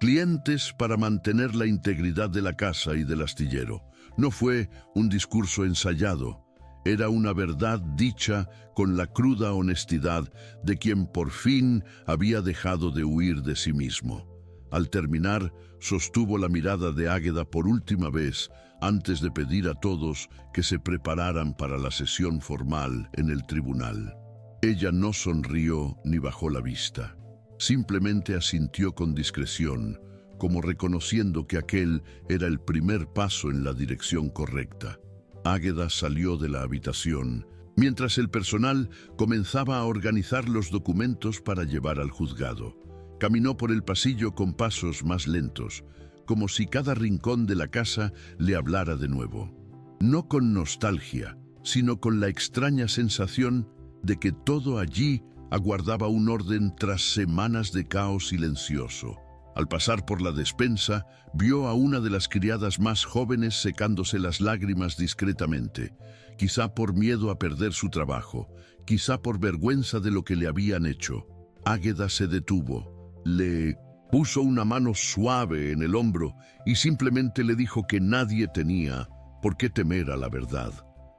Speaker 1: clientes para mantener la integridad de la casa y del astillero. No fue un discurso ensayado, era una verdad dicha con la cruda honestidad de quien por fin había dejado de huir de sí mismo. Al terminar, sostuvo la mirada de Águeda por última vez antes de pedir a todos que se prepararan para la sesión formal en el tribunal. Ella no sonrió ni bajó la vista. Simplemente asintió con discreción, como reconociendo que aquel era el primer paso en la dirección correcta. Águeda salió de la habitación, mientras el personal comenzaba a organizar los documentos para llevar al juzgado. Caminó por el pasillo con pasos más lentos, como si cada rincón de la casa le hablara de nuevo. No con nostalgia, sino con la extraña sensación de que todo allí aguardaba un orden tras semanas de caos silencioso. Al pasar por la despensa, vio a una de las criadas más jóvenes secándose las lágrimas discretamente, quizá por miedo a perder su trabajo, quizá por vergüenza de lo que le habían hecho. Águeda se detuvo, le puso una mano suave en el hombro y simplemente le dijo que nadie tenía por qué temer a la verdad.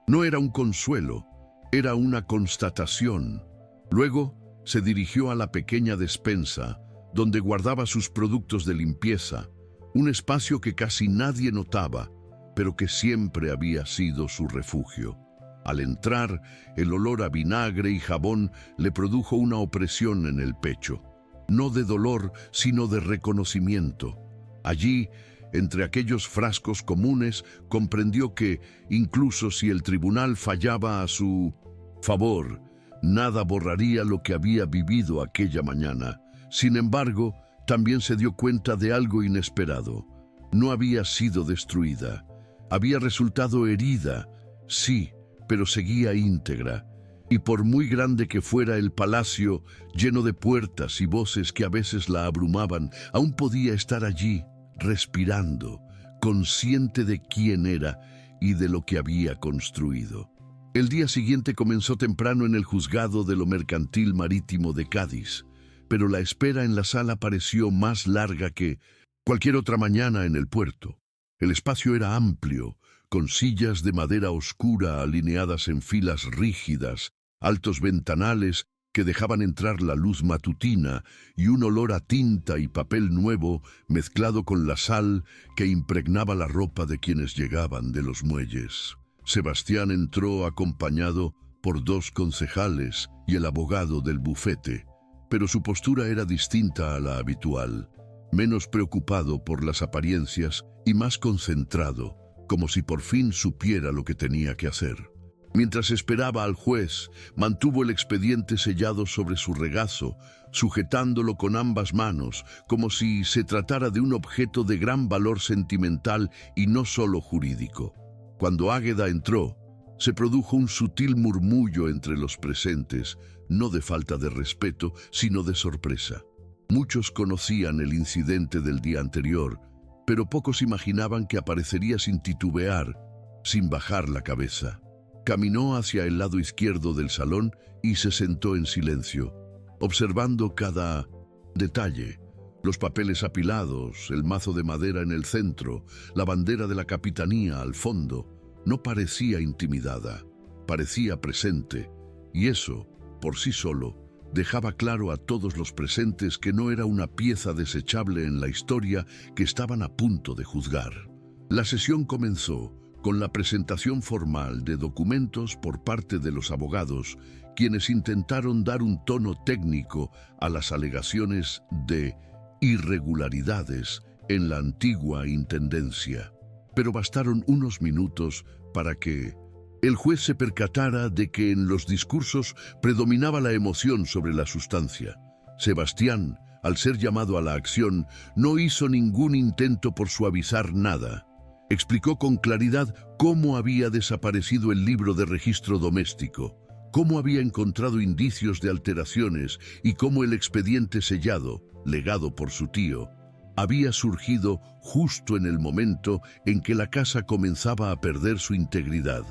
Speaker 1: No era un consuelo, era una constatación. Luego se dirigió a la pequeña despensa, donde guardaba sus productos de limpieza, un espacio que casi nadie notaba, pero que siempre había sido su refugio. Al entrar, el olor a vinagre y jabón le produjo una opresión en el pecho, no de dolor, sino de reconocimiento. Allí, entre aquellos frascos comunes, comprendió que, incluso si el tribunal fallaba a su favor, nada borraría lo que había vivido aquella mañana. Sin embargo, también se dio cuenta de algo inesperado. No había sido destruida. Había resultado herida, sí, pero seguía íntegra. Y por muy grande que fuera el palacio, lleno de puertas y voces que a veces la abrumaban, aún podía estar allí, respirando, consciente de quién era y de lo que había construido. El día siguiente comenzó temprano en el juzgado de lo mercantil marítimo de Cádiz, pero la espera en la sala pareció más larga que cualquier otra mañana en el puerto. El espacio era amplio, con sillas de madera oscura alineadas en filas rígidas, altos ventanales que dejaban entrar la luz matutina y un olor a tinta y papel nuevo mezclado con la sal que impregnaba la ropa de quienes llegaban de los muelles. Sebastián entró acompañado por 2 concejales y el abogado del bufete, pero su postura era distinta a la habitual, menos preocupado por las apariencias y más concentrado, como si por fin supiera lo que tenía que hacer. Mientras esperaba al juez, mantuvo el expediente sellado sobre su regazo, sujetándolo con ambas manos, como si se tratara de un objeto de gran valor sentimental y no solo jurídico. Cuando Águeda entró, se produjo un sutil murmullo entre los presentes, no de falta de respeto, sino de sorpresa. Muchos conocían el incidente del día anterior, pero pocos imaginaban que aparecería sin titubear, sin bajar la cabeza. Caminó hacia el lado izquierdo del salón y se sentó en silencio, observando cada detalle: los papeles apilados, el mazo de madera en el centro, la bandera de la capitanía al fondo. No parecía intimidada, parecía presente, y eso, por sí solo, dejaba claro a todos los presentes que no era una pieza desechable en la historia que estaban a punto de juzgar. La sesión comenzó con la presentación formal de documentos por parte de los abogados, quienes intentaron dar un tono técnico a las alegaciones de irregularidades en la antigua intendencia. Pero bastaron unos minutos para que el juez se percatara de que en los discursos predominaba la emoción sobre la sustancia. Sebastián, al ser llamado a la acción, no hizo ningún intento por suavizar nada. Explicó con claridad cómo había desaparecido el libro de registro doméstico, cómo había encontrado indicios de alteraciones y cómo el expediente sellado, legado por su tío, había surgido justo en el momento en que la casa comenzaba a perder su integridad.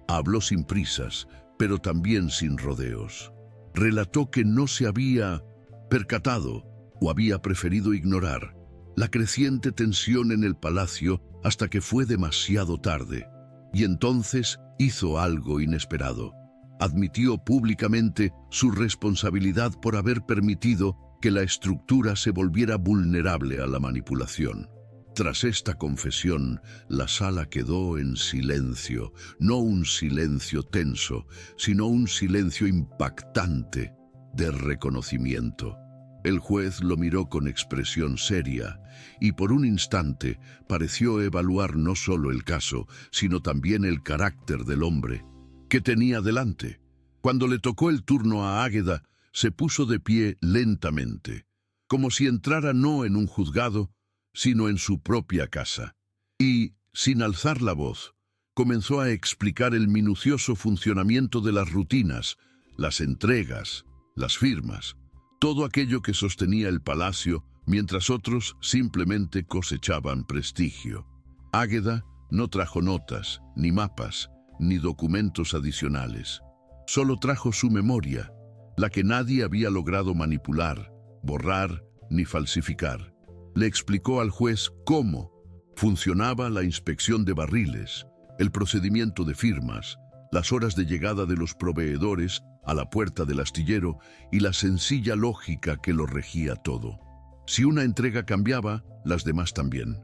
Speaker 1: Habló sin prisas, pero también sin rodeos. Relató que no se había percatado o había preferido ignorar la creciente tensión en el palacio hasta que fue demasiado tarde. Y entonces hizo algo inesperado. Admitió públicamente su responsabilidad por haber permitido que la estructura se volviera vulnerable a la manipulación. Tras esta confesión, la sala quedó en silencio, no un silencio tenso, sino un silencio impactante de reconocimiento. El juez lo miró con expresión seria y por un instante pareció evaluar no solo el caso, sino también el carácter del hombre que tenía delante. Cuando le tocó el turno a Águeda, se puso de pie lentamente, como si entrara no en un juzgado, sino en su propia casa. Y, sin alzar la voz, comenzó a explicar el minucioso funcionamiento de las rutinas, las entregas, las firmas, todo aquello que sostenía el palacio, mientras otros simplemente cosechaban prestigio. Águeda no trajo notas, ni mapas, ni documentos adicionales. Solo trajo su memoria, la que nadie había logrado manipular, borrar ni falsificar. Le explicó al juez cómo funcionaba la inspección de barriles, el procedimiento de firmas, las horas de llegada de los proveedores a la puerta del astillero y la sencilla lógica que lo regía todo. Si una entrega cambiaba, las demás también.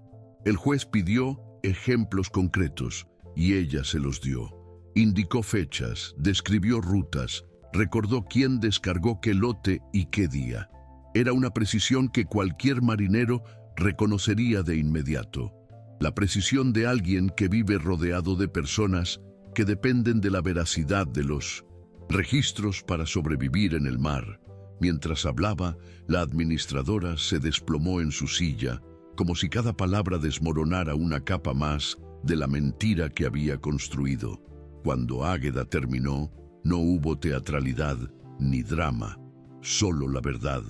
Speaker 1: El juez pidió ejemplos concretos y ella se los dio. Indicó fechas, describió rutas, recordó quién descargó qué lote y qué día. Era una precisión que cualquier marinero reconocería de inmediato. La precisión de alguien que vive rodeado de personas que dependen de la veracidad de los registros para sobrevivir en el mar. Mientras hablaba, la administradora se desplomó en su silla, como si cada palabra desmoronara una capa más de la mentira que había construido. Cuando Águeda terminó, no hubo teatralidad ni drama, solo la verdad.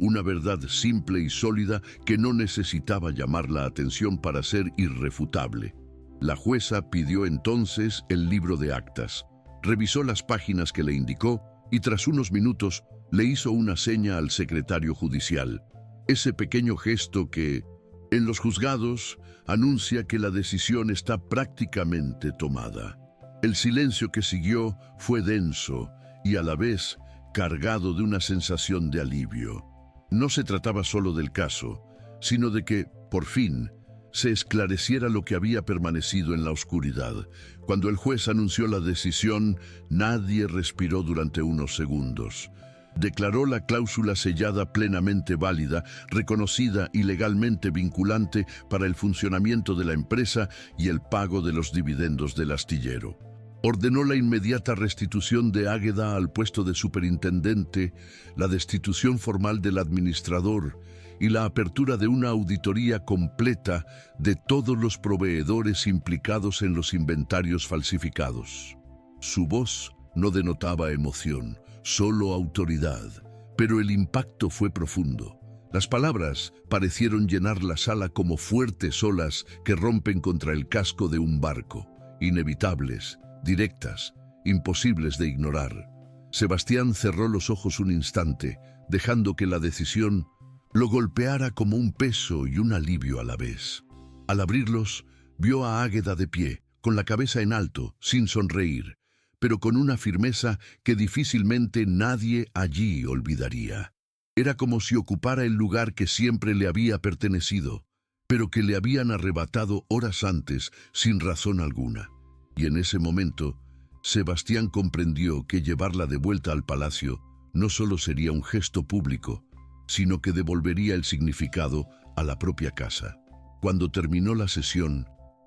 Speaker 1: Una verdad simple y sólida que no necesitaba llamar la atención para ser irrefutable. La jueza pidió entonces el libro de actas, revisó las páginas que le indicó y tras unos minutos le hizo una seña al secretario judicial. Ese pequeño gesto que, en los juzgados, anuncia que la decisión está prácticamente tomada. El silencio que siguió fue denso y a la vez cargado de una sensación de alivio. No se trataba solo del caso, sino de que, por fin, se esclareciera lo que había permanecido en la oscuridad. Cuando el juez anunció la decisión, nadie respiró durante unos segundos. Declaró la cláusula sellada plenamente válida, reconocida y legalmente vinculante para el funcionamiento de la empresa y el pago de los dividendos del astillero. Ordenó la inmediata restitución de Águeda al puesto de superintendente, la destitución formal del administrador y la apertura de una auditoría completa de todos los proveedores implicados en los inventarios falsificados. Su voz no denotaba emoción, solo autoridad, pero el impacto fue profundo. Las palabras parecieron llenar la sala como fuertes olas que rompen contra el casco de un barco, inevitables, directas, imposibles de ignorar. Sebastián cerró los ojos un instante, dejando que la decisión lo golpeara como un peso y un alivio a la vez. Al abrirlos, vio a Águeda de pie, con la cabeza en alto, sin sonreír, pero con una firmeza que difícilmente nadie allí olvidaría. Era como si ocupara el lugar que siempre le había pertenecido, pero que le habían arrebatado horas antes sin razón alguna. Y en ese momento, Sebastián comprendió que llevarla de vuelta al palacio no solo sería un gesto público, sino que devolvería el significado a la propia casa. Cuando terminó la sesión,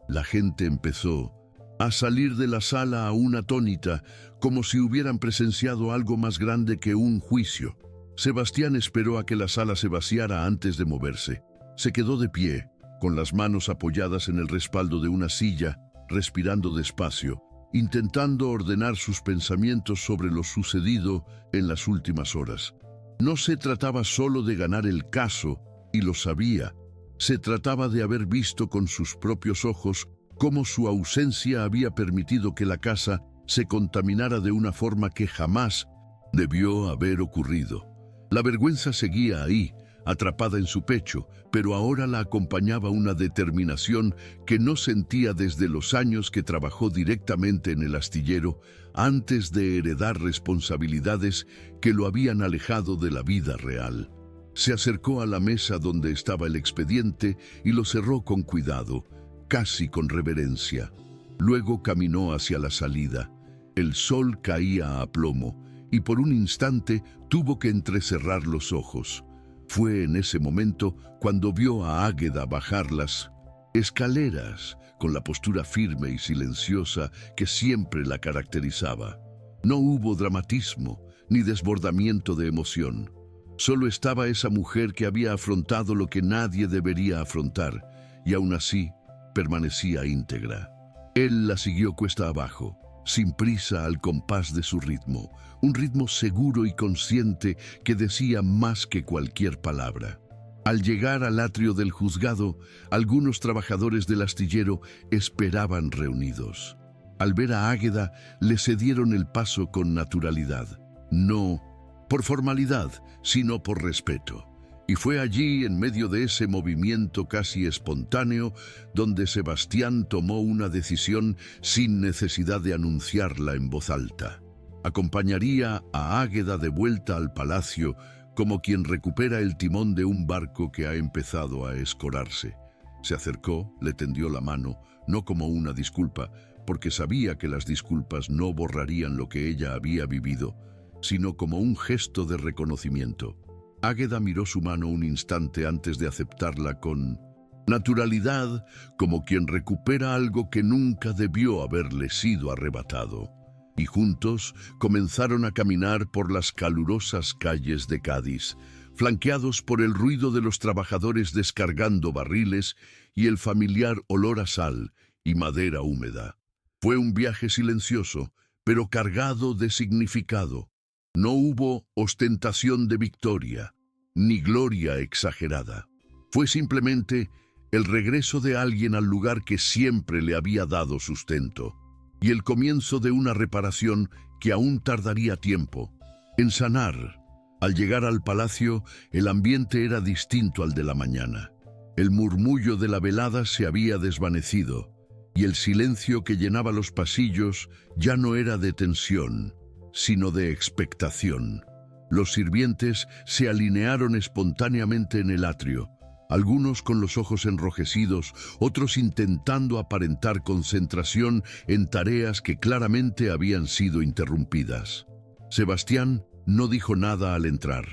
Speaker 1: la gente empezó a salir de la sala aún atónita, como si hubieran presenciado algo más grande que un juicio. Sebastián esperó a que la sala se vaciara antes de moverse. Se quedó de pie, con las manos apoyadas en el respaldo de una silla, respirando despacio, intentando ordenar sus pensamientos sobre lo sucedido en las últimas horas. No se trataba solo de ganar el caso, y lo sabía. Se trataba de haber visto con sus propios ojos cómo su ausencia había permitido que la casa se contaminara de una forma que jamás debió haber ocurrido. La vergüenza seguía ahí, atrapada en su pecho, pero ahora la acompañaba una determinación que no sentía desde los años que trabajó directamente en el astillero antes de heredar responsabilidades que lo habían alejado de la vida real. Se acercó a la mesa donde estaba el expediente y lo cerró con cuidado, casi con reverencia. Luego caminó hacia la salida. El sol caía a plomo y por un instante tuvo que entrecerrar los ojos. Fue en ese momento cuando vio a Águeda bajar las escaleras con la postura firme y silenciosa que siempre la caracterizaba. No hubo dramatismo ni desbordamiento de emoción. Solo estaba esa mujer que había afrontado lo que nadie debería afrontar y aún así permanecía íntegra. Él la siguió cuesta abajo, sin prisa, al compás de su ritmo, un ritmo seguro y consciente que decía más que cualquier palabra. Al llegar al atrio del juzgado, algunos trabajadores del astillero esperaban reunidos. Al ver a Águeda, le cedieron el paso con naturalidad, no por formalidad, sino por respeto. Y fue allí, en medio de ese movimiento casi espontáneo, donde Sebastián tomó una decisión sin necesidad de anunciarla en voz alta. Acompañaría a Águeda de vuelta al palacio como quien recupera el timón de un barco que ha empezado a escorarse. Se acercó, le tendió la mano, no como una disculpa, porque sabía que las disculpas no borrarían lo que ella había vivido, sino como un gesto de reconocimiento. Águeda miró su mano un instante antes de aceptarla con naturalidad, como quien recupera algo que nunca debió haberle sido arrebatado. Y juntos comenzaron a caminar por las calurosas calles de Cádiz, flanqueados por el ruido de los trabajadores descargando barriles y el familiar olor a sal y madera húmeda. Fue un viaje silencioso, pero cargado de significado. No hubo ostentación de victoria, ni gloria exagerada. Fue simplemente el regreso de alguien al lugar que siempre le había dado sustento, y el comienzo de una reparación que aún tardaría tiempo en sanar. Al llegar al palacio, el ambiente era distinto al de la mañana. El murmullo de la velada se había desvanecido, y el silencio que llenaba los pasillos ya no era de tensión, sino de expectación. Los sirvientes se alinearon espontáneamente en el atrio, algunos con los ojos enrojecidos, otros intentando aparentar concentración en tareas que claramente habían sido interrumpidas. Sebastián no dijo nada al entrar.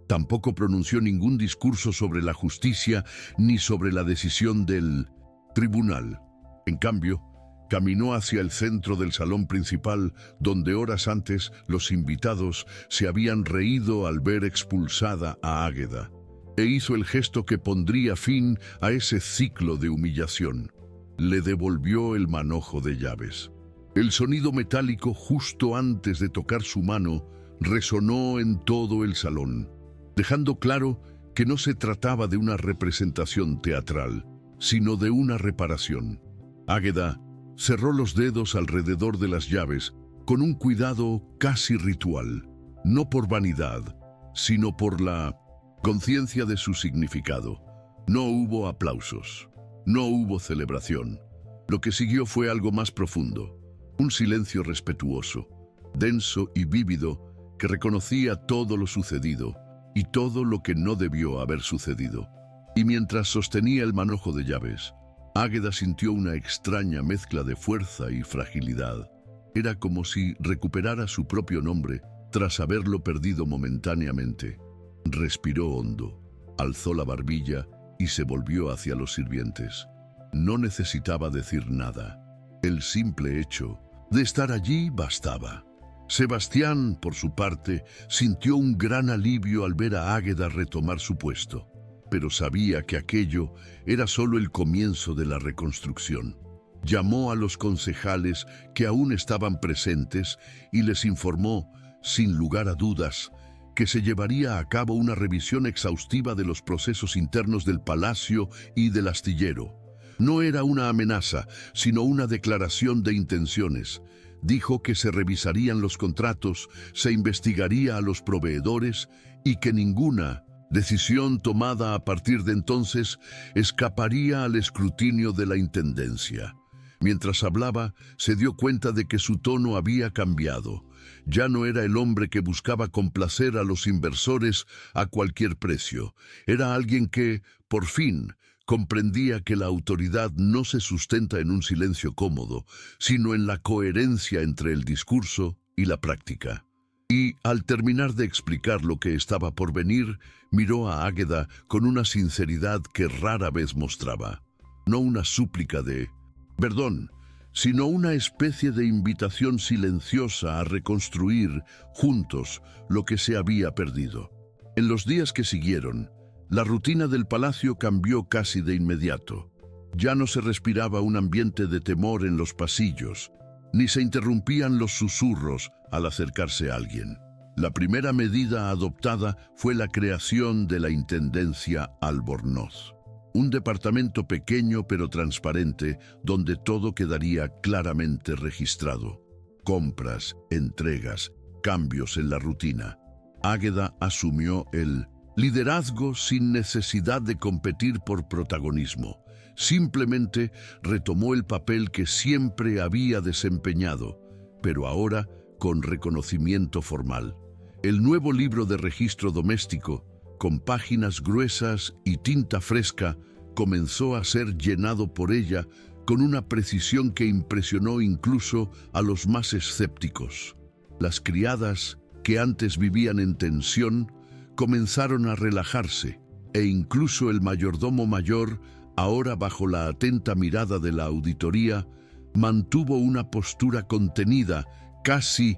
Speaker 1: Tampoco pronunció ningún discurso sobre la justicia ni sobre la decisión del tribunal. En cambio, caminó hacia el centro del salón principal, donde horas antes los invitados se habían reído al ver expulsada a Águeda, e hizo el gesto que pondría fin a ese ciclo de humillación. Le devolvió el manojo de llaves. El sonido metálico justo antes de tocar su mano resonó en todo el salón, dejando claro que no se trataba de una representación teatral, sino de una reparación. Águeda cerró los dedos alrededor de las llaves con un cuidado casi ritual, no por vanidad, sino por la conciencia de su significado. No hubo aplausos, no hubo celebración. Lo que siguió fue algo más profundo, un silencio respetuoso, denso y vívido, que reconocía todo lo sucedido y todo lo que no debió haber sucedido. Y mientras sostenía el manojo de llaves, Águeda sintió una extraña mezcla de fuerza y fragilidad. Era como si recuperara su propio nombre tras haberlo perdido momentáneamente. Respiró hondo, alzó la barbilla y se volvió hacia los sirvientes. No necesitaba decir nada. El simple hecho de estar allí bastaba. Sebastián, por su parte, sintió un gran alivio al ver a Águeda retomar su puesto, pero sabía que aquello era solo el comienzo de la reconstrucción. Llamó a los concejales que aún estaban presentes y les informó, sin lugar a dudas, que se llevaría a cabo una revisión exhaustiva de los procesos internos del palacio y del astillero. No era una amenaza, sino una declaración de intenciones. Dijo que se revisarían los contratos, se investigaría a los proveedores y que ninguna decisión tomada a partir de entonces escaparía al escrutinio de la intendencia. Mientras hablaba, se dio cuenta de que su tono había cambiado. Ya no era el hombre que buscaba complacer a los inversores a cualquier precio. Era alguien que, por fin, comprendía que la autoridad no se sustenta en un silencio cómodo, sino en la coherencia entre el discurso y la práctica. Y, al terminar de explicar lo que estaba por venir, miró a Águeda con una sinceridad que rara vez mostraba. No una súplica de perdón, sino una especie de invitación silenciosa a reconstruir juntos lo que se había perdido. En los días que siguieron, la rutina del palacio cambió casi de inmediato. Ya no se respiraba un ambiente de temor en los pasillos, ni se interrumpían los susurros al acercarse a alguien. La primera medida adoptada fue la creación de la Intendencia Albornoz. Un departamento pequeño pero transparente donde todo quedaría claramente registrado. Compras, entregas, cambios en la rutina. Águeda asumió el liderazgo sin necesidad de competir por protagonismo. Simplemente retomó el papel que siempre había desempeñado, pero ahora con reconocimiento formal. El nuevo libro de registro doméstico, con páginas gruesas y tinta fresca, comenzó a ser llenado por ella con una precisión que impresionó incluso a los más escépticos. Las criadas, que antes vivían en tensión, comenzaron a relajarse, e incluso el mayordomo mayor, ahora bajo la atenta mirada de la auditoría, mantuvo una postura contenida, casi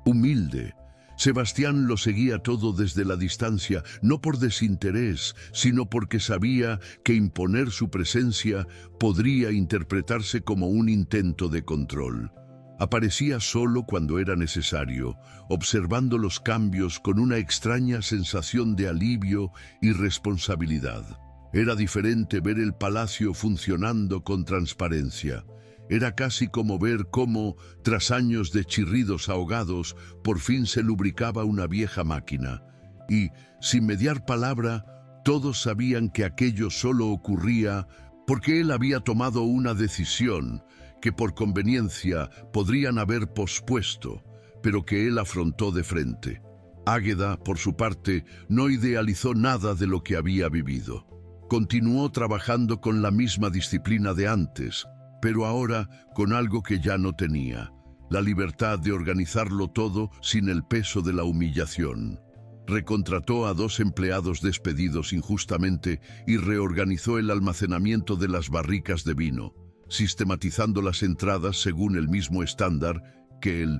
Speaker 1: humilde. Sebastián lo seguía todo desde la distancia, no por desinterés, sino porque sabía que imponer su presencia podría interpretarse como un intento de control. Aparecía solo cuando era necesario, observando los cambios con una extraña sensación de alivio y responsabilidad. Era diferente ver el palacio funcionando con transparencia. Era casi como ver cómo, tras años de chirridos ahogados, por fin se lubricaba una vieja máquina. Y, sin mediar palabra, todos sabían que aquello solo ocurría porque él había tomado una decisión que por conveniencia podrían haber pospuesto, pero que él afrontó de frente. Águeda, por su parte, no idealizó nada de lo que había vivido. Continuó trabajando con la misma disciplina de antes, pero ahora con algo que ya no tenía, la libertad de organizarlo todo sin el peso de la humillación. Recontrató a 2 empleados despedidos injustamente y reorganizó el almacenamiento de las barricas de vino, sistematizando las entradas según el mismo estándar que el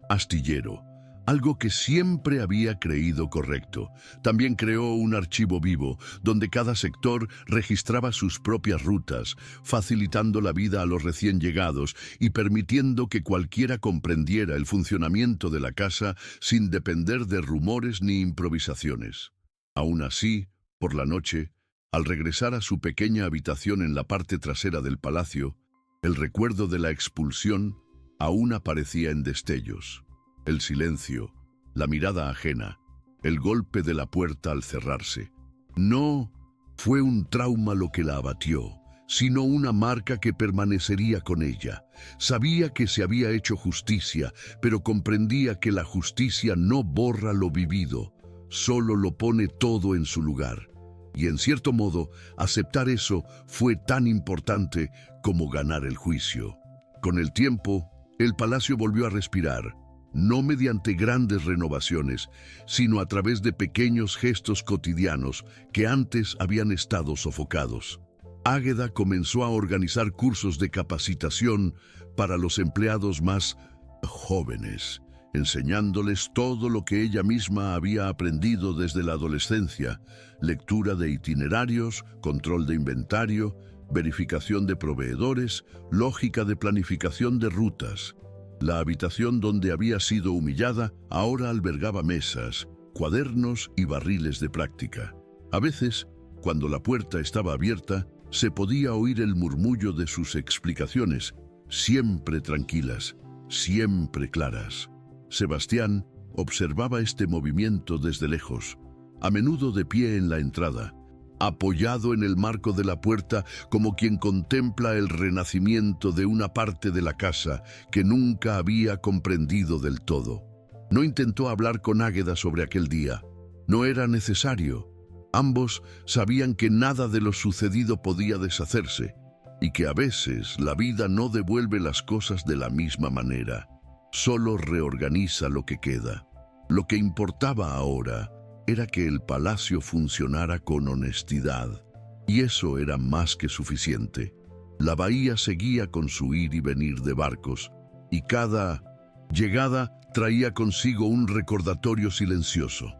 Speaker 1: astillero, algo que siempre había creído correcto. También creó un archivo vivo, donde cada sector registraba sus propias rutas, facilitando la vida a los recién llegados y permitiendo que cualquiera comprendiera el funcionamiento de la casa sin depender de rumores ni improvisaciones. Aún así, Por la noche, al regresar a su pequeña habitación en la parte trasera del palacio, el recuerdo de la expulsión aún aparecía en destellos. El silencio, la mirada ajena, el golpe de la puerta al cerrarse. No fue un trauma lo que la abatió, sino una marca que permanecería con ella. Sabía que se había hecho justicia, pero comprendía que la justicia no borra lo vivido, solo lo pone todo en su lugar. Y en cierto modo, aceptar eso fue tan importante como ganar el juicio. Con el tiempo, el palacio volvió a respirar, no mediante grandes renovaciones, sino a través de pequeños gestos cotidianos que antes habían estado sofocados. Águeda comenzó a organizar cursos de capacitación para los empleados más jóvenes, enseñándoles todo lo que ella misma había aprendido desde la adolescencia: lectura de itinerarios, control de inventario, verificación de proveedores, lógica de planificación de rutas. La habitación donde había sido humillada ahora albergaba mesas, cuadernos y barriles de práctica. A veces, cuando la puerta estaba abierta, se podía oír el murmullo de sus explicaciones, siempre tranquilas, siempre claras. Sebastián observaba este movimiento desde lejos, a menudo de pie en la entrada, apoyado en el marco de la puerta como quien contempla el renacimiento de una parte de la casa que nunca había comprendido del todo. No intentó hablar con Águeda sobre aquel día. No era necesario. Ambos sabían que nada de lo sucedido podía deshacerse y que a veces la vida no devuelve las cosas de la misma manera, solo reorganiza lo que queda. Lo que importaba ahora era que el palacio funcionara con honestidad, y eso era más que suficiente. La bahía seguía con su ir y venir de barcos, y cada llegada traía consigo un recordatorio silencioso.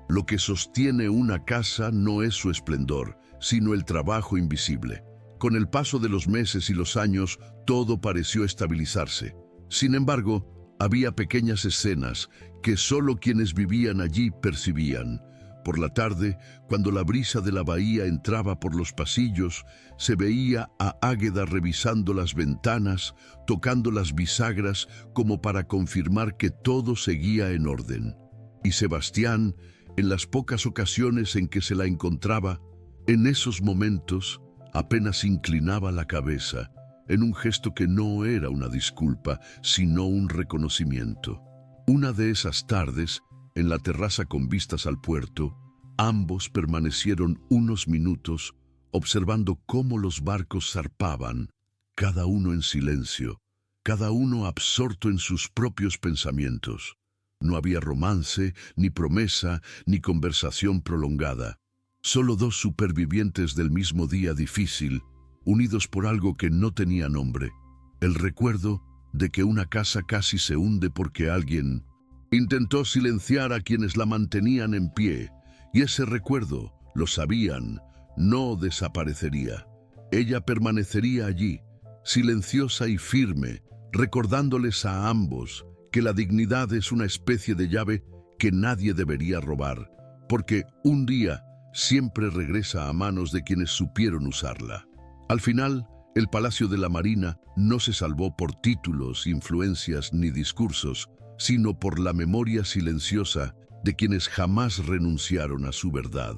Speaker 1: Lo que sostiene una casa no es su esplendor, sino el trabajo invisible. Con el paso de los meses y los años, todo pareció estabilizarse. Sin embargo, había pequeñas escenas que solo quienes vivían allí percibían. Por la tarde, cuando la brisa de la bahía entraba por los pasillos, se veía a Águeda revisando las ventanas, tocando las bisagras como para confirmar que todo seguía en orden. Y Sebastián, en las pocas ocasiones en que se la encontraba, en esos momentos apenas inclinaba la cabeza, en un gesto que no era una disculpa, sino un reconocimiento. Una de esas tardes, en la terraza con vistas al puerto, ambos permanecieron unos minutos observando cómo los barcos zarpaban, cada uno en silencio, cada uno absorto en sus propios pensamientos. No había romance, ni promesa, ni conversación prolongada. Solo dos supervivientes del mismo día difícil, unidos por algo que no tenía nombre: el recuerdo de que una casa casi se hunde porque alguien intentó silenciar a quienes la mantenían en pie, y ese recuerdo, lo sabían, no desaparecería. Ella permanecería allí, silenciosa y firme, recordándoles a ambos que la dignidad es una especie de llave que nadie debería robar, porque un día siempre regresa a manos de quienes supieron usarla. Al final, el Palacio de la Marina no se salvó por títulos, influencias ni discursos, sino por la memoria silenciosa de quienes jamás renunciaron a su verdad.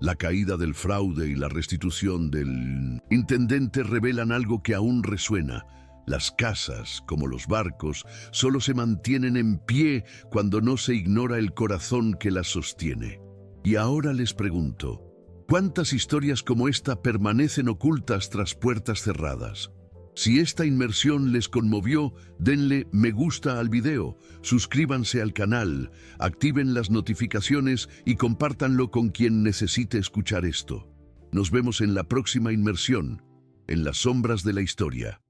Speaker 1: La caída del fraude y la restitución del intendente revelan algo que aún resuena. Las casas, como los barcos, solo se mantienen en pie cuando no se ignora el corazón que las sostiene. Y ahora les pregunto, ¿cuántas historias como esta permanecen ocultas tras puertas cerradas? Si esta inmersión les conmovió, denle me gusta al video, suscríbanse al canal, activen las notificaciones y compártanlo con quien necesite escuchar esto. Nos vemos en la próxima inmersión, en las sombras de la historia.